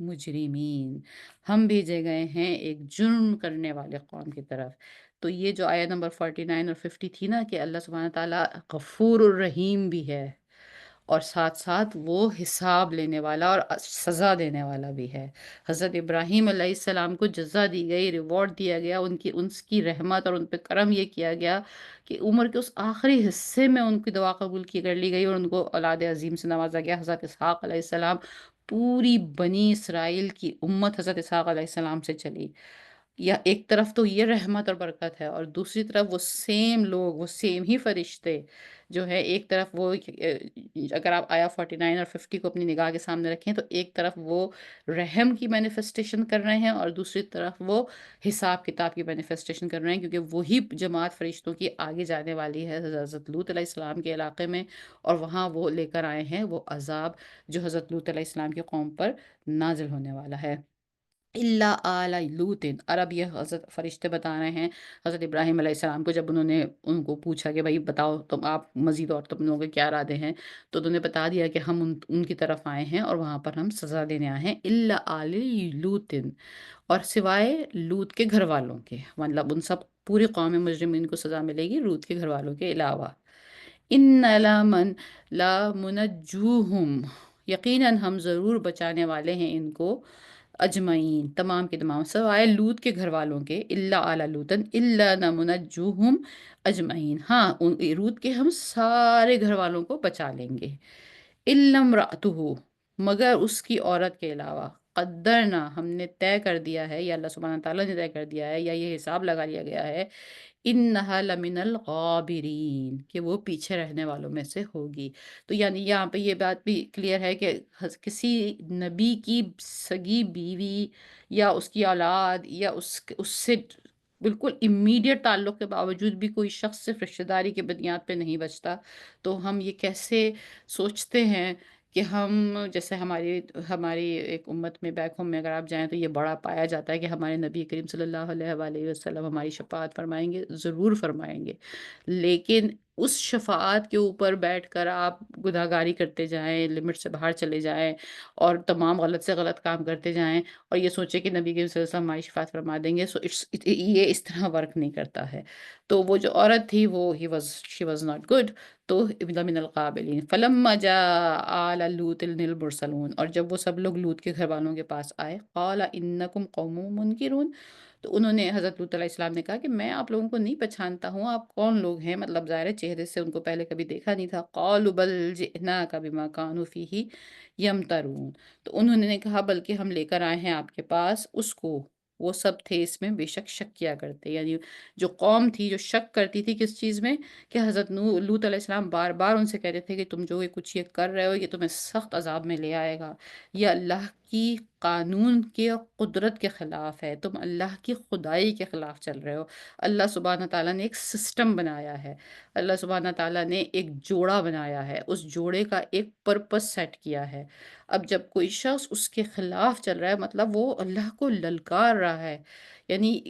مجرمین، ہم بھیجے گئے ہیں ایک جرم کرنے والے قوم کی طرف۔ تو یہ جو آیت نمبر 49 اور 50 تھی نا، کہ اللہ سبحانہ تعالیٰ غفور الرحیم بھی ہے، اور ساتھ ساتھ وہ حساب لینے والا اور سزا دینے والا بھی ہے۔ حضرت ابراہیم علیہ السلام کو جزا دی گئی، ریوارڈ دیا گیا، ان کی رحمت اور ان پہ کرم یہ کیا گیا کہ عمر کے اس آخری حصے میں ان کی دعا قبول کی کر لی گئی، اور ان کو اولاد عظیم سے نوازا گیا۔ حضرت اسحاق علیہ السلام، پوری بنی اسرائیل کی امت حضرت اسحاق علیہ السلام سے چلی۔ یا ایک طرف تو یہ رحمت اور برکت ہے، اور دوسری طرف وہ سیم لوگ، وہ سیم ہی فرشتے جو ہے، ایک طرف وہ اگر آپ آیا 49 اور 50 کو اپنی نگاہ کے سامنے رکھیں، تو ایک طرف وہ رحم کی مینیفیسٹیشن کر رہے ہیں، اور دوسری طرف وہ حساب کتاب کی مینیفیسٹیشن کر رہے ہیں، کیونکہ وہی جماعت فرشتوں کی آگے جانے والی ہے حضرت لوط علیہ السلام کے علاقے میں، اور وہاں وہ لے کر آئے ہیں وہ عذاب جو حضرت لوط علیہ السلام کی قوم پر نازل ہونے والا ہے۔ اللہ آل لوطن، اور اب یہ حضرت فرشتے بتا رہے ہیں حضرت ابراہیم علیہ السلام کو، جب انہوں نے ان کو پوچھا کہ بھائی بتاؤ تم، آپ مزید اور تم لوگوں کے کیا ارادے ہیں، تو انہوں نے بتا دیا کہ ہم ان کی طرف آئے ہیں اور وہاں پر ہم سزا دینے آئے ہیں۔ اللہ آل لوطن، اور سوائے لوط کے گھر والوں کے، مطلب ان سب پوری قوم مجرمین کو سزا ملے گی، لوط کے گھر والوں کے علاوہ۔ ان لمن لا منجوہم، یقیناً ہم ضرور بچانے والے ہیں ان کو، اجمعین، تمام کے تمام، سوائے لوط کے گھر والوں کے، الا آل لوطن الا نمنجوہم اجمعین، ہاں لوط کے ہم سارے گھر والوں کو بچا لیں گے، الا امرأتہ، مگر اس کی عورت کے علاوہ، قدرنا، ہم نے طے کر دیا ہے، یا اللہ سبحانہ تعالیٰ نے طے کر دیا ہے، یا یہ حساب لگا لیا گیا ہے، انہا لمن الغابرین، کہ وہ پیچھے رہنے والوں میں سے ہوگی۔ تو یعنی یہاں پہ یہ بات بھی کلیئر ہے کہ کسی نبی کی سگی بیوی یا اس کی اولاد یا اس سے بالکل امیڈیٹ تعلق کے باوجود بھی کوئی شخص صرف رشتہ داری کی بنیاد پہ نہیں بچتا۔ تو ہم یہ کیسے سوچتے ہیں کہ ہم، جیسے ہماری ایک امت میں بیک ہوم میں اگر آپ جائیں تو یہ بڑا پایا جاتا ہے کہ ہمارے نبی کریم صلی اللہ علیہ وآلہ وسلم ہماری شفاعت فرمائیں گے، ضرور فرمائیں گے، لیکن اس شفاعت کے اوپر بیٹھ کر آپ گناہگاری کرتے جائیں، لمٹ سے باہر چلے جائیں، اور تمام غلط سے غلط کام کرتے جائیں، اور یہ سوچیں کہ نبی کریم صلی اللہ علیہ وسلم ہماری شفاعت فرما دیں گے، سو یہ اس طرح ورک نہیں کرتا ہے۔ تو وہ جو عورت تھی وہ شی واز ناٹ گڈ، تو من القابلین فلما جاء آل لوط المرسلون، اور جب وہ سب لوگ لوط کے گھر والوں کے پاس آئے، قال انکم قوم منکرون، تو انہوں نے، حضرت لوط علیہ السلام نے کہا کہ میں آپ لوگوں کو نہیں پہچانتا ہوں، آپ کون لوگ ہیں، مطلب ظاہر ہے چہرے سے ان کو پہلے کبھی دیکھا نہیں تھا۔ قالوا بل جئناک بما كانوا فیہ یمترون، تو انہوں نے کہا بلکہ ہم لے کر آئے ہیں آپ کے پاس اس کو، وہ سب تھے اس میں بے شک شک کیا کرتے، یعنی جو قوم تھی جو شک کرتی تھی کس چیز میں، کہ حضرت لوط علیہ السلام بار بار ان سے کہتے تھے کہ تم جو یہ کچھ یہ کر رہے ہو یہ تمہیں سخت عذاب میں لے آئے گا، یہ اللہ کی قانون کے قدرت کے خلاف ہے، تم اللہ کی خدائی کے خلاف چل رہے ہو۔ اللہ سبحانہ تعالیٰ نے ایک سسٹم بنایا ہے، اللہ سبحانہ تعالیٰ نے ایک جوڑا بنایا ہے، اس جوڑے کا ایک پرپس سیٹ کیا ہے۔ اب جب کوئی شخص اس کے خلاف چل رہا ہے، مطلب وہ اللہ کو للکار رہا ہے، یعنی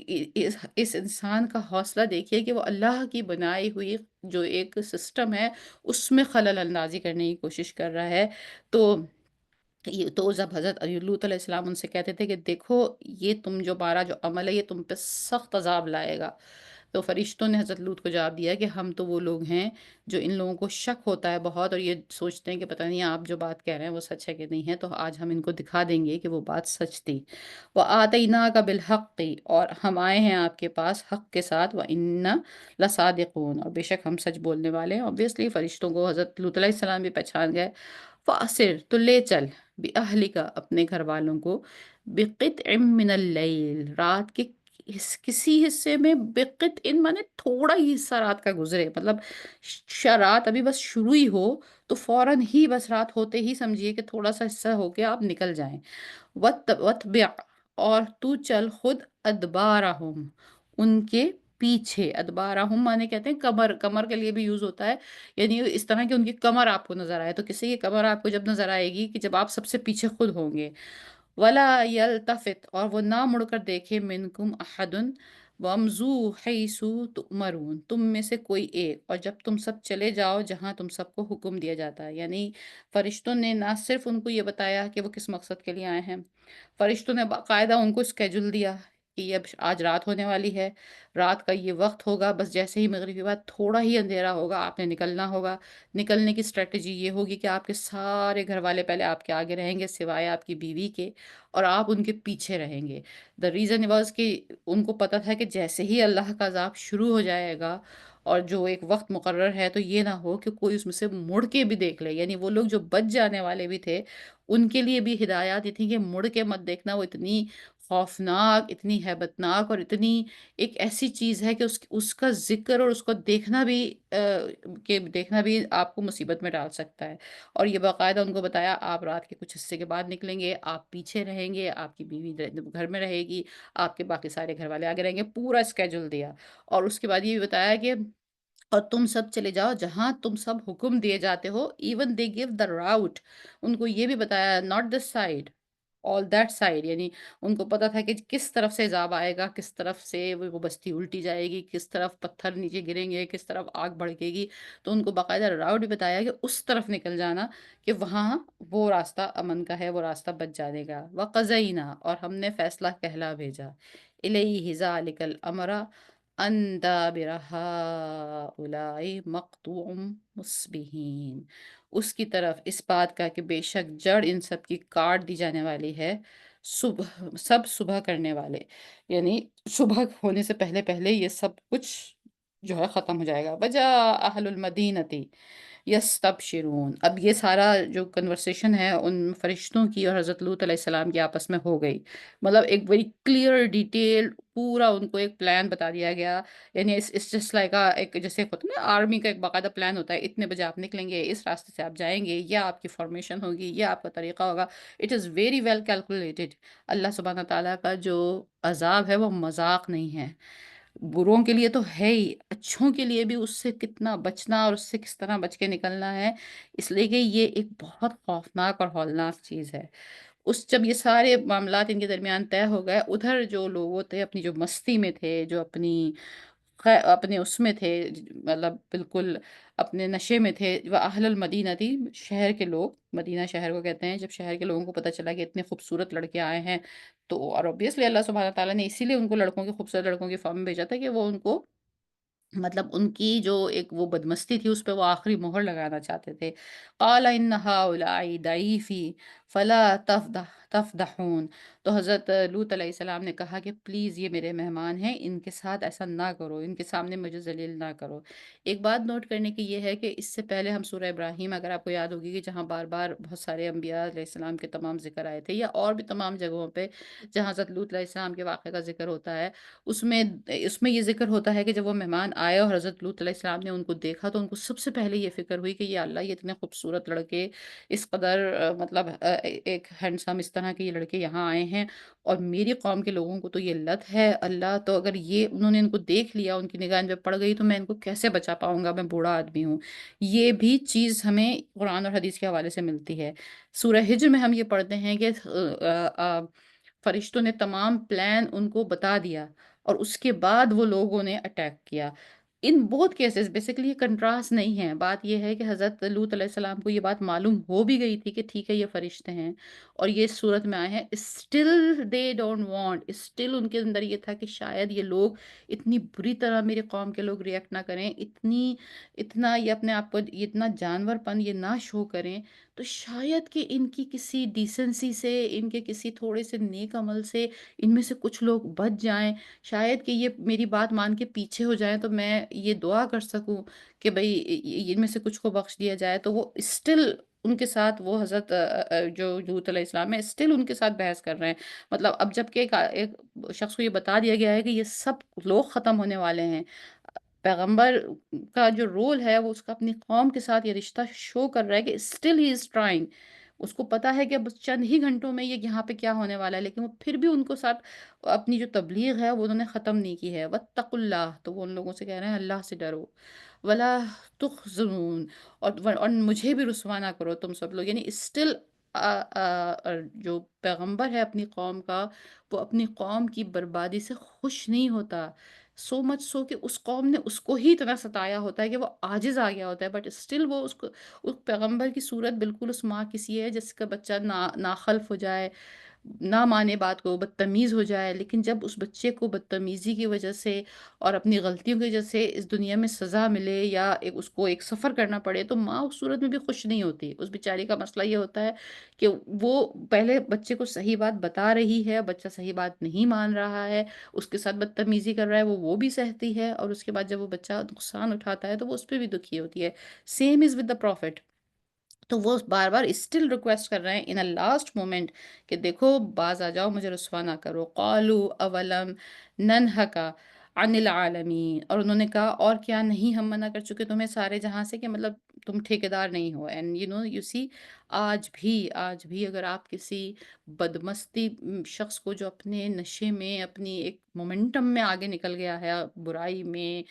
اس انسان کا حوصلہ دیکھیے کہ وہ اللہ کی بنائی ہوئی جو ایک سسٹم ہے اس میں خلل اندازی کرنے کی کوشش کر رہا ہے۔ تو تو جب حضرت لوط علیہ السلام ان سے کہتے تھے کہ دیکھو یہ تم جو بارہ جو عمل ہے یہ تم پہ سخت عذاب لائے گا، تو فرشتوں نے حضرت لوط کو جواب دیا کہ ہم تو وہ لوگ ہیں جو ان لوگوں کو شک ہوتا ہے بہت، اور یہ سوچتے ہیں کہ پتہ نہیں آپ جو بات کہہ رہے ہیں وہ سچ ہے کہ نہیں ہے، تو آج ہم ان کو دکھا دیں گے کہ وہ بات سچ تھی۔ وَآتَيْنَاكَ بِالْحَقِّ، اور ہم آئے ہیں آپ کے پاس حق کے ساتھ، وَإِنَّا لَصَادِقُونَ، اور بے شک ہم سچ بولنے والے ہیں۔ obviously فرشتوں کو حضرت لوط علیہ السلام بھی پہچان گئے۔ فَأَسِرْ، تو لے چل، بِأَهْلِكَ، اپنے گھر والوں کو، بِقِطْعٍ مِّنَ اللَّيْلِ، رات کے کسی حصے میں، بِقِطْعٍ مانے تھوڑا ہی حصہ رات کا گزرے، مطلب رات ابھی بس شروع ہی ہو تو فوراً ہی بس رات ہوتے ہی سمجھیے کہ تھوڑا سا حصہ ہو کے آپ نکل جائیں۔ وَاتْبِعْ، اور تو چل خود، ادبارہم، ان کے پیچھے، ادبارہم مانے کہتے ہیں کمر، کمر کے لیے بھی یوز ہوتا ہے، یعنی اس طرح کہ ان کی کمر آپ کو نظر آئے، تو کسی کی کمر آپ کو جب نظر آئے گی کہ جب آپ سب سے پیچھے خود ہوں گے، ولا یلتفت، اور وہ نہ مڑ کر دیکھے، منکم احد، وَامْضُوا حَيْثُ تُؤْمَرُونَ، تم میں سے کوئی ایک، اور جب تم سب چلے جاؤ جہاں تم سب کو حکم دیا جاتا ہے، یعنی فرشتوں نے نہ صرف ان کو یہ بتایا کہ وہ کس مقصد کے لیے آئے ہیں، فرشتوں نے باقاعدہ ان کو اسکیجول دیا کہ یہ اب آج رات ہونے والی ہے، رات کا یہ وقت ہوگا، بس جیسے ہی مغرب کے بعد تھوڑا ہی اندھیرا ہوگا آپ نے نکلنا ہوگا۔ نکلنے کی اسٹریٹجی یہ ہوگی کہ آپ کے سارے گھر والے پہلے آپ کے آگے رہیں گے سوائے آپ کی بیوی کے، اور آپ ان کے پیچھے رہیں گے۔ دا ریزن واز کہ ان کو پتا تھا کہ جیسے ہی اللہ کا عذاب شروع ہو جائے گا اور جو ایک وقت مقرر ہے، تو یہ نہ ہو کہ کوئی اس میں سے مڑ کے بھی دیکھ لے، یعنی وہ لوگ جو بچ جانے والے بھی تھے ان کے لیے بھی ہدایات یہ تھی کہ مڑ کے مت دیکھنا، وہ اتنی خوفناک، اتنی ہیبتناک اور اتنی ایک ایسی چیز ہے کہ اس کا ذکر اور اس کو دیکھنا بھی دیکھنا بھی آپ کو مصیبت میں ڈال سکتا ہے۔ اور یہ باقاعدہ ان کو بتایا آپ رات کے کچھ حصے کے بعد نکلیں گے، آپ پیچھے رہیں گے، آپ کی بیوی گھر میں رہے گی، آپ کے باقی سارے گھر والے آگے رہیں گے، پورا اسکیجول دیا۔ اور اس کے بعد یہ بھی بتایا کہ اور تم سب چلے جاؤ جہاں تم سب حکم دیے جاتے ہو، even they gave the route, ان کو یہ بھی بتایا not this side, all that side, یعنی ان کو پتا تھا کہ کس طرف سے عذاب آئے گا، کس طرف سے وہ بستی الٹی جائے گی، کس طرف پتھر نیچے گریں گے، کس طرف آگ بھڑکے گی، تو ان کو باقاعدہ راؤٹ بھی بتایا کہ اس طرف نکل جانا، کہ وہاں وہ راستہ امن کا ہے، وہ راستہ بچ جانے کا۔ وَقَضَيْنَا، اور ہم نے فیصلہ کہلا بھیجا، إِلَيْهِ ذَلِكَ الْأَمْرَ أَن دَابِرَ هَٰؤُلَاءِ مَقْطُوعٌ مُصْبِحِينَ، اس کی طرف اس بات کا کہ بے شک جڑ ان سب کی کاٹ دی جانے والی ہے، صبح سب صبح کرنے والے، یعنی صبح ہونے سے پہلے پہلے یہ سب کچھ جو ہے ختم ہو جائے گا۔ وَجَاءَ أَهْلُ الْمَدِينَةِ یستبشرون، اب یہ سارا جو کنورسیشن ہے ان فرشتوں کی اور حضرت لوط علیہ السلام کی آپس میں ہو گئی، مطلب ایک بڑی کلیئر ڈیٹیل پورا ان کو ایک پلان بتا دیا گیا، یعنی اس جسٹ لائک ایک جیسے ہوتا ہے نا آرمی کا ایک باقاعدہ پلان ہوتا ہے، اتنے بجے آپ نکلیں گے، اس راستے سے آپ جائیں گے، یہ آپ کی فارمیشن ہوگی، یہ آپ کا طریقہ ہوگا۔ It is very well calculated. اللہ سبحانہ تعالیٰ کا جو عذاب ہے وہ مذاق نہیں ہے، بروں کے لیے تو ہے ہی، اچھوں کے لیے بھی اس سے کتنا بچنا اور اس سے کس طرح بچ کے نکلنا ہے، اس لیے کہ یہ ایک بہت خوفناک اور ہولناک چیز ہے۔ جب یہ سارے معاملات ان کے درمیان طے ہو گئے، ادھر جو لوگ تھے اپنی جو مستی میں تھے، جو اپنے اس میں تھے، مطلب بالکل اپنے نشے میں تھے، وہ اہل المدینہ تھی، شہر کے لوگ، مدینہ شہر کو کہتے ہیں، جب شہر کے لوگوں کو پتہ چلا کہ اتنے خوبصورت لڑکے آئے ہیں، تو اور obviously اللہ سبحانہ تعالیٰ نے اسی لیے ان کو لڑکوں کے خوبصورت لڑکوں کی فارم میں بھیجا تھا کہ وہ ان کو مطلب ان کی جو ایک وہ بدمستی تھی اس پہ وہ آخری مہر لگانا چاہتے تھے۔ قال ان هؤلاء ضعیفی فلا تفضحون، تو حضرت لوط علیہ السلام نے کہا کہ پلیز یہ میرے مہمان ہیں، ان کے ساتھ ایسا نہ کرو، ان کے سامنے مجھے ذلیل نہ کرو۔ ایک بات نوٹ کرنے کی یہ ہے کہ اس سے پہلے ہم سورہ ابراہیم، اگر آپ کو یاد ہوگی کہ جہاں بار بار بہت سارے انبیاء علیہ السلام کے تمام ذکر آئے تھے، یا اور بھی تمام جگہوں پہ جہاں حضرت لوط علیہ السلام کے واقعے کا ذکر ہوتا ہے، اس میں اس میں یہ ذکر ہوتا ہے کہ جب وہ مہمان آئے اور حضرت لوط علیہ السلام نے ان کو دیکھا تو ان کو سب سے پہلے یہ فکر ہوئی کہ یا اللہ، یہ اتنے خوبصورت لڑکے، اس قدر مطلب ایک ہینڈسم اس طرح کے یہ لڑکے یہاں آئے ہیں، اور میری قوم کے لوگوں کو تو یہ لت ہے، اللہ تو اگر یہ انہوں نے ان کو دیکھ لیا، ان کی نگاہ ان پہ پڑ گئی، تو میں ان کو کیسے بچا پاؤں گا، میں بوڑھا آدمی ہوں۔ یہ بھی چیز ہمیں قرآن اور حدیث کے حوالے سے ملتی ہے۔ سورہ ہجر میں ہم یہ پڑھتے ہیں کہ فرشتوں نے تمام پلان ان کو بتا دیا، اور اس کے بعد وہ لوگوں نے اٹیک کیا۔ ان بہت کیسز بیسیکلی یہ کنٹراسٹ نہیں ہے، بات یہ ہے کہ حضرت لوط علیہ السلام کو یہ بات معلوم ہو بھی گئی تھی کہ ٹھیک ہے یہ فرشتے ہیں اور یہ اس صورت میں آئے ہیں، still they don't want, still in کے اندر یہ تھا کہ شاید یہ لوگ اتنی بری طرح میرے قوم کے لوگ ریئیکٹ نہ کریں، اتنا یہ اپنے آپ کو اتنا جانور پن یہ نہ شو کریں، تو شاید کہ ان کی کسی ڈیسنسی سے، ان کے کسی تھوڑے سے نیک عمل سے ان میں سے کچھ لوگ بچ جائیں، شاید کہ یہ میری بات مان کے پیچھے ہو جائیں، تو میں یہ دعا کر سکوں کہ بھئی ان میں سے کچھ کو بخش دیا جائے۔ تو وہ اسٹل ان کے ساتھ، وہ حضرت جو لوط علیہ السلام ہے، اسٹل ان کے ساتھ بحث کر رہے ہیں۔ مطلب اب جب کہ ایک شخص کو یہ بتا دیا گیا ہے کہ یہ سب لوگ ختم ہونے والے ہیں، پیغمبر کا جو رول ہے وہ اس کا اپنی قوم کے ساتھ یہ رشتہ شو کر رہا ہے کہ اسٹل ہی از ٹرائنگ، اس کو پتا ہے کہ اب چند ہی گھنٹوں میں یہ یہاں پہ کیا ہونے والا ہے، لیکن وہ پھر بھی ان کو ساتھ اپنی جو تبلیغ ہے وہ انہوں نے ختم نہیں کی ہے۔ وَاتَّقُوا اللَّهَ، تو وہ ان لوگوں سے کہہ رہے ہیں اللہ سے ڈرو، وَلَا تُخْزُونِ، اور مجھے بھی رسوا نہ کرو تم سب لوگ، یعنی اسٹل جو پیغمبر ہے اپنی قوم کا، وہ اپنی قوم کی بربادی سے خوش نہیں ہوتا، سو مچ سو کہ اس قوم نے اس کو ہی اتنا ستایا ہوتا ہے کہ وہ عاجز آ گیا ہوتا ہے، بٹ اسٹل وہ اس پیغمبر کی صورت بالکل اس ماں کی سی ہے جس کا بچہ ناخلف ہو جائے، نہ مانے بات کو، بدتمیز ہو جائے، لیکن جب اس بچے کو بدتمیزی کی وجہ سے اور اپنی غلطیوں کی وجہ سے اس دنیا میں سزا ملے یا اس کو ایک سفر کرنا پڑے، تو ماں اس صورت میں بھی خوش نہیں ہوتی۔ اس بیچاری کا مسئلہ یہ ہوتا ہے کہ وہ پہلے بچے کو صحیح بات بتا رہی ہے، بچہ صحیح بات نہیں مان رہا ہے، اس کے ساتھ بدتمیزی کر رہا ہے، وہ بھی سہتی ہے، اور اس کے بعد جب وہ بچہ نقصان اٹھاتا ہے تو وہ اس پہ بھی دکھی ہوتی ہے۔ Same as with the prophet. تو وہ بار بار اسٹل ریکویسٹ کر رہے ہیں ان لاسٹ مومنٹ کہ دیکھو باز آ جاؤ، مجھے رسوا نہ کرو۔ قالو اولم ننہکا عن العالمین، اور انہوں نے کہا اور کیا نہیں ہم منع کر چکے تمہیں سارے جہاں سے، کہ مطلب تم ٹھیکیدار نہیں ہو۔ اینڈ یو سی، آج بھی اگر آپ کسی بدمستی شخص کو جو اپنے نشے میں اپنی ایک مومنٹم میں آگے نکل گیا ہے، برائی میں،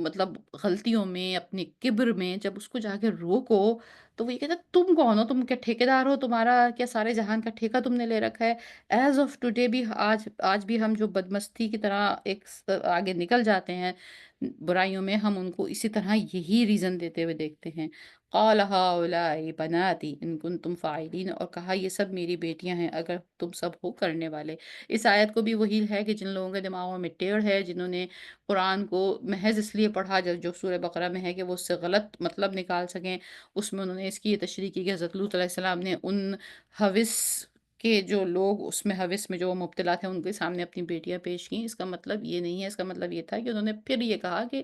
مطلب غلطیوں میں، اپنے کبر میں، جب اس کو جا کے روکو تو وہ یہ کہتا ہے تم کون ہو، تم کیا ٹھیکیدار ہو، تمہارا کیا سارے جہان کا ٹھیکہ تم نے لے رکھا ہے؟ ایز آف ٹوڈے بھی، آج بھی ہم جو بدمستی کی طرح ایک آگے نکل جاتے ہیں برائیوں میں، ہم ان کو اسی طرح یہی ریزن دیتے ہوئے دیکھتے ہیں۔ قال هؤلاء بناتی ان کنتم فاعلین، اور کہا یہ سب میری بیٹیاں ہیں اگر تم سب ہو کرنے والے۔ اس آیت کو بھی وہی ہے کہ جن لوگوں کے دماغوں میں ٹیڑھ ہے، جنہوں نے قرآن کو محض اس لیے پڑھا جو سورہ بقرہ میں ہے کہ وہ اس سے غلط مطلب نکال سکیں، اس میں انہوں نے اس کی یہ تشریح کی کہ حضرت لوط علیہ السلام نے ان حوث کے جو لوگ اس میں حوث میں جو مبتلا تھے ان کے سامنے اپنی بیٹیاں پیش کیں۔ اس کا مطلب یہ نہیں ہے، اس کا مطلب یہ تھا کہ انہوں نے پھر یہ کہا کہ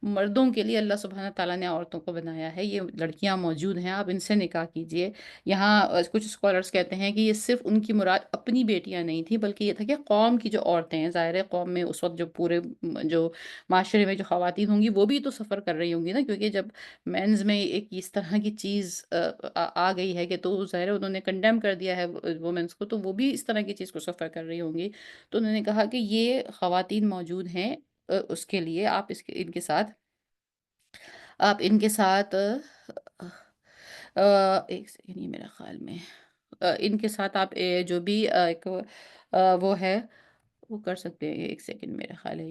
مردوں کے لیے اللہ سبحانہ تعالیٰ نے عورتوں کو بنایا ہے، یہ لڑکیاں موجود ہیں، آپ ان سے نکاح کیجئے۔ یہاں کچھ اسکالرز کہتے ہیں کہ یہ صرف ان کی مراد اپنی بیٹیاں نہیں تھی، بلکہ یہ تھا کہ قوم کی جو عورتیں ہیں، ظاہر ہے قوم میں اس وقت جو پورے جو معاشرے میں جو خواتین ہوں گی وہ بھی تو سفر کر رہی ہوں گی نا، کیونکہ جب مینز میں ایک اس طرح کی چیز آ گئی ہے کہ تو ظاہر ہے انہوں نے کنڈیم کر دیا ہے وومنس کو، تو وہ بھی اس طرح کی چیز کو سفر کر رہی ہوں گی۔ تو انہوں نے کہا کہ یہ خواتین موجود ہیں، اس کے لیے آپ ان کے ساتھ، ایک سیکنڈ، یہ میرا خیال میں ان کے ساتھ آپ جو بھی ایک وہ ہے وہ کر سکتے ہیں۔ ایک سیکنڈ، میرا خیال ہے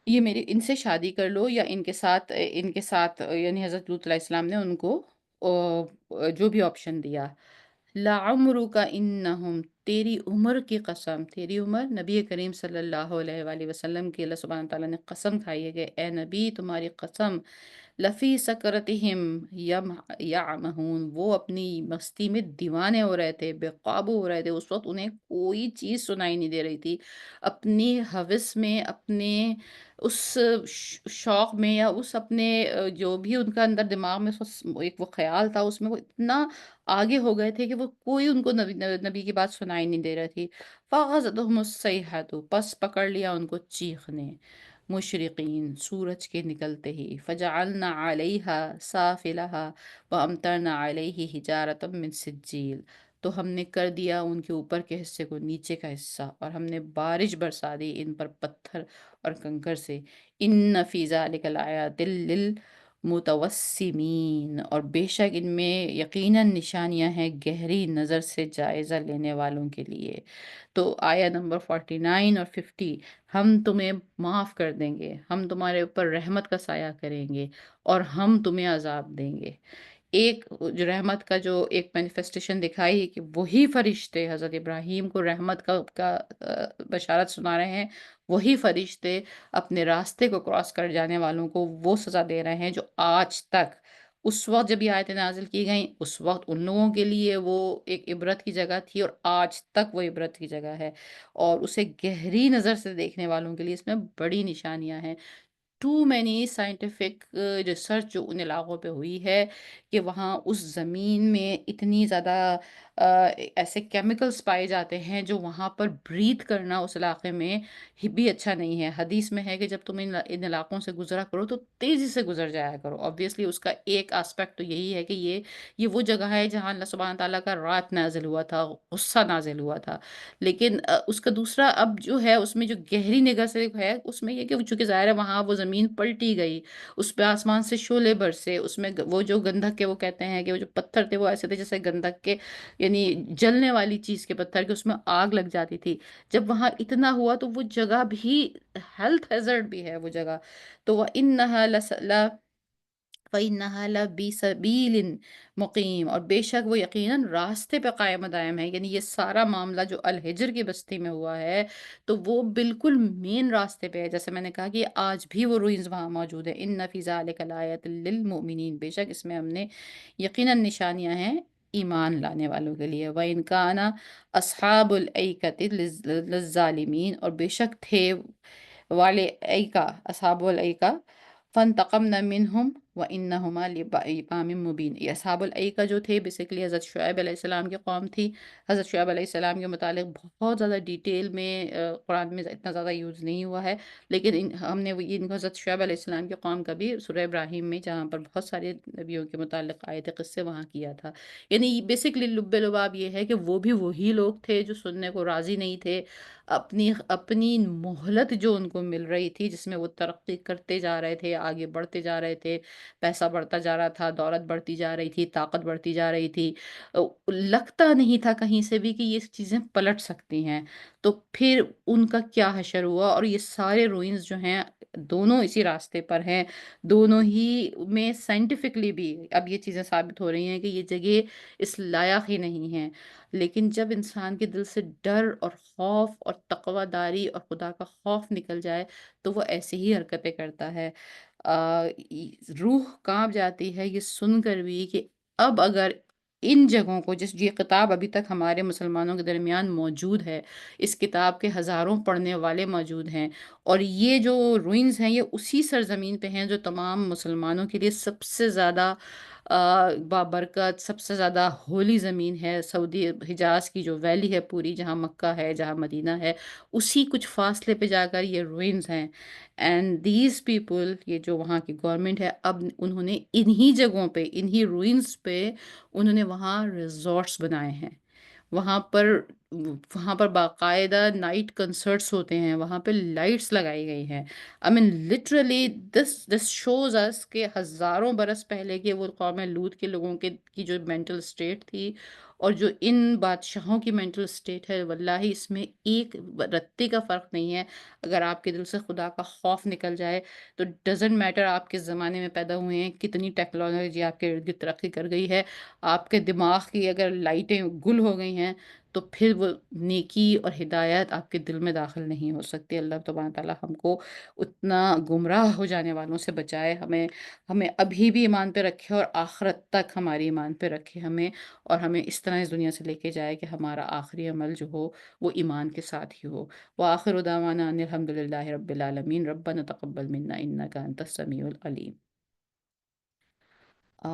یہ میری ان سے شادی کر لو، یا ان کے ساتھ یعنی حضرت لوط علیہ السلام نے ان کو جو بھی آپشن دیا۔ لعمرک انہم، تیری عمر کی قسم، تیری عمر نبی کریم صلی اللہ علیہ وآلہ وسلم کی اللہ سبحانہ تعالیٰ نے قسم کھائی ہے کہ اے نبی تمہاری قسم، لفی سکرتہم یعمہون، وہ اپنی مستی میں دیوانے ہو رہے تھے، بے قابو ہو رہے تھے، اس وقت انہیں کوئی چیز سنائی نہیں دے رہی تھی، اپنی ہوس میں، اپنے اس شوق میں، یا اس اپنے جو بھی ان کا اندر دماغ میں ایک وہ خیال تھا، اس میں وہ اتنا آگے ہو گئے تھے کہ وہ کوئی ان کو نبی کی بات سنائی نہیں دے رہی تھی۔ فَأَخَذَتْهُمُ الصَّيْحَةُ، پس پکڑ لیا ان کو چیخ نے، مشرقین، سورج کے نکلتے ہی، فجعلنا علیہا سافلہا وامطرنا علیہ حجارۃ من سجیل، تو ہم نے کر دیا ان کے اوپر کے حصے کو نیچے کا حصہ، اور ہم نے بارش برسا دی ان پر پتھر اور کنکر سے۔ ان فی ذلک لآیات للمتوسمین، اور بے شک ان میں یقیناً نشانیاں ہیں گہری نظر سے جائزہ لینے والوں کے لیے۔ تو آیہ نمبر 49 اور 50، ہم تمہیں معاف کر دیں گے، ہم تمہارے اوپر رحمت کا سایہ کریں گے، اور ہم تمہیں عذاب دیں گے۔ ایک جو رحمت کا جو ایک مینیفیسٹیشن دکھائی کہ وہی فرشتے حضرت ابراہیم کو رحمت کا بشارت سنا رہے ہیں، وہی فرشتے اپنے راستے کو کراس کر جانے والوں کو وہ سزا دے رہے ہیں جو آج تک، اس وقت جب یہ آیتیں نازل کی گئیں اس وقت ان لوگوں کے لیے وہ ایک عبرت کی جگہ تھی، اور آج تک وہ عبرت کی جگہ ہے، اور اسے گہری نظر سے دیکھنے والوں کے لیے اس میں بڑی نشانیاں ہیں۔ ٹو مینی سائنٹیفک ریسرچ جو ان علاقوں پہ ہوئی ہے کہ وہاں اس زمین میں اتنی زیادہ ایسے کیمیکلز پائے جاتے ہیں جو وہاں پر بریتھ کرنا اس علاقے میں بھی اچھا نہیں ہے۔ حدیث میں ہے کہ جب تم ان علاقوں سے گزرا کرو تو تیزی سے گزر جایا کرو۔ آبویسلی اس کا ایک آسپیکٹ تو یہی ہے کہ یہ وہ جگہ ہے جہاں اللہ سبحانہ تعالیٰ کا رات نازل ہوا تھا، غصہ نازل ہوا تھا، لیکن اس کا دوسرا اب جو ہے اس میں جو گہری نگاہ سے ہے اس میں یہ کہ چونکہ ظاہر ہے وہاں وہ زمین زمین پلٹی گئی، اس پہ آسمان سے شعلے برسے، اس میں وہ جو گندھک کے، وہ کہتے ہیں کہ وہ جو پتھر تھے وہ ایسے تھے جیسے گندھک کے، یعنی جلنے والی چیز کے پتھر، کہ اس میں آگ لگ جاتی تھی۔ جب وہاں اتنا ہوا تو وہ جگہ بھی ہیلتھ ہیزرڈ بھی ہے وہ جگہ، تو وَإِنَّهَا فَإِنَّهَا لَبِسَبِيلٍ مقیم، اور بے شک وہ یقیناً راستے پہ قائم و دائم ہے۔ یعنی یہ سارا معاملہ جو الحجر کی بستی میں ہوا ہے تو وہ بالکل مین راستے پہ ہے، جیسے میں نے کہا کہ آج بھی وہ روئنز وہاں موجود ہیں۔ إِنَّ فِي ذَلِكَ لَآيَةً لِّلْمُؤْمِنِينَ، بے شک اس میں ہم نے یقیناً نشانیاں ہیں ایمان لانے والوں کے لیے۔ وَإِنْ كَانَ أَصْحَابُ الْأَيْكَةِ لِلظَّالِمِينَ، اور بے شک تھے والے ایکا، اصحاب الایکا، فانتقمنا منہم وانہما لِبِإِمَامٍ مبین۔ یہ اصحاب الایکا جو تھے بیسیکلی حضرت شعیب علیہ السلام کی قوم تھی۔ حضرت شعیب علیہ السلام کے متعلق بہت زیادہ ڈیٹیل میں قرآن میں اتنا زیادہ یوز نہیں ہوا ہے، لیکن ہم نے ان کو حضرت شعیب علیہ السلام کی قوم کا بھی سورہ ابراہیم میں، جہاں پر بہت سارے نبیوں کے متعلق آئے تھے قصے، وہاں کیا تھا۔ یعنی بیسیکلی لب لباب یہ ہے کہ وہ بھی وہی لوگ تھے جو سننے کو راضی نہیں تھے، اپنی اپنی مہلت جو ان کو مل رہی تھی، جس میں وہ ترقی کرتے جا رہے تھے، آگے بڑھتے جا رہے تھے، پیسہ بڑھتا جا رہا تھا، دولت بڑھتی جا رہی تھی، طاقت بڑھتی جا رہی تھی، لگتا نہیں تھا کہیں سے بھی کہ یہ چیزیں پلٹ سکتی ہیں۔ تو پھر ان کا کیا حشر ہوا، اور یہ سارے روئنز جو ہیں دونوں اسی راستے پر ہیں، دونوں ہی میں سائنٹیفکلی بھی اب یہ چیزیں ثابت ہو رہی ہیں کہ یہ جگہ اس لائق ہی نہیں ہے۔ لیکن جب انسان کے دل سے ڈر اور خوف اور تقوی داری اور خدا کا خوف نکل جائے تو وہ ایسی ہی حرکتیں کرتا ہے۔ روح کانپ جاتی ہے یہ سن کر بھی کہ اب اگر ان جگہوں کو، جس یہ کتاب ابھی تک ہمارے مسلمانوں کے درمیان موجود ہے، اس کتاب کے ہزاروں پڑھنے والے موجود ہیں، اور یہ جو روئنز ہیں یہ اسی سرزمین پہ ہیں جو تمام مسلمانوں کے لیے سب سے زیادہ بابرکت، سب سے زیادہ ہولی زمین ہے، سعودی حجاز کی جو ویلی ہے پوری، جہاں مکہ ہے، جہاں مدینہ ہے، اسی کچھ فاصلے پہ جا کر یہ روئنز ہیں۔ اینڈ دیز پیپل، یہ جو وہاں کی گورنمنٹ ہے، اب انہوں نے انہی جگہوں پہ، انہی روئنز پہ انہوں نے وہاں ریزورٹس بنائے ہیں، وہاں پر وہاں پر باقاعدہ نائٹ کنسرٹس ہوتے ہیں، وہاں پہ لائٹس لگائی گئی ہیں۔ I mean literally this shows us کہ ہزاروں برس پہلے کے وہ قوم لوط کے لوگوں کے کی جو مینٹل اسٹیٹ تھی، اور جو ان بادشاہوں کی مینٹل اسٹیٹ ہے، واللہ اس میں ایک رتی کا فرق نہیں ہے۔ اگر آپ کے دل سے خدا کا خوف نکل جائے تو ڈزنٹ میٹر آپ کس زمانے میں پیدا ہوئے ہیں، کتنی ٹیکنالوجی آپ کے ارد گرد ترقی کر گئی ہے، آپ کے دماغ کی اگر لائٹیں گل ہو گئی ہیں تو پھر وہ نیکی اور ہدایت آپ کے دل میں داخل نہیں ہو سکتی۔ اللہ تبارک تعالیٰ ہم کو اتنا گمراہ ہو جانے والوں سے بچائے، ہمیں ہمیں ابھی بھی ایمان پہ رکھے اور آخرت تک ہماری ایمان پہ رکھے ہمیں، اور ہمیں اس طرح اس دنیا سے لے کے جائے کہ ہمارا آخری عمل جو ہو وہ ایمان کے ساتھ ہی ہو۔ وآخر دعوانا ان الحمد للہ رب العالمین، ربنا تقبل منا انک انت السمیع العلیم۔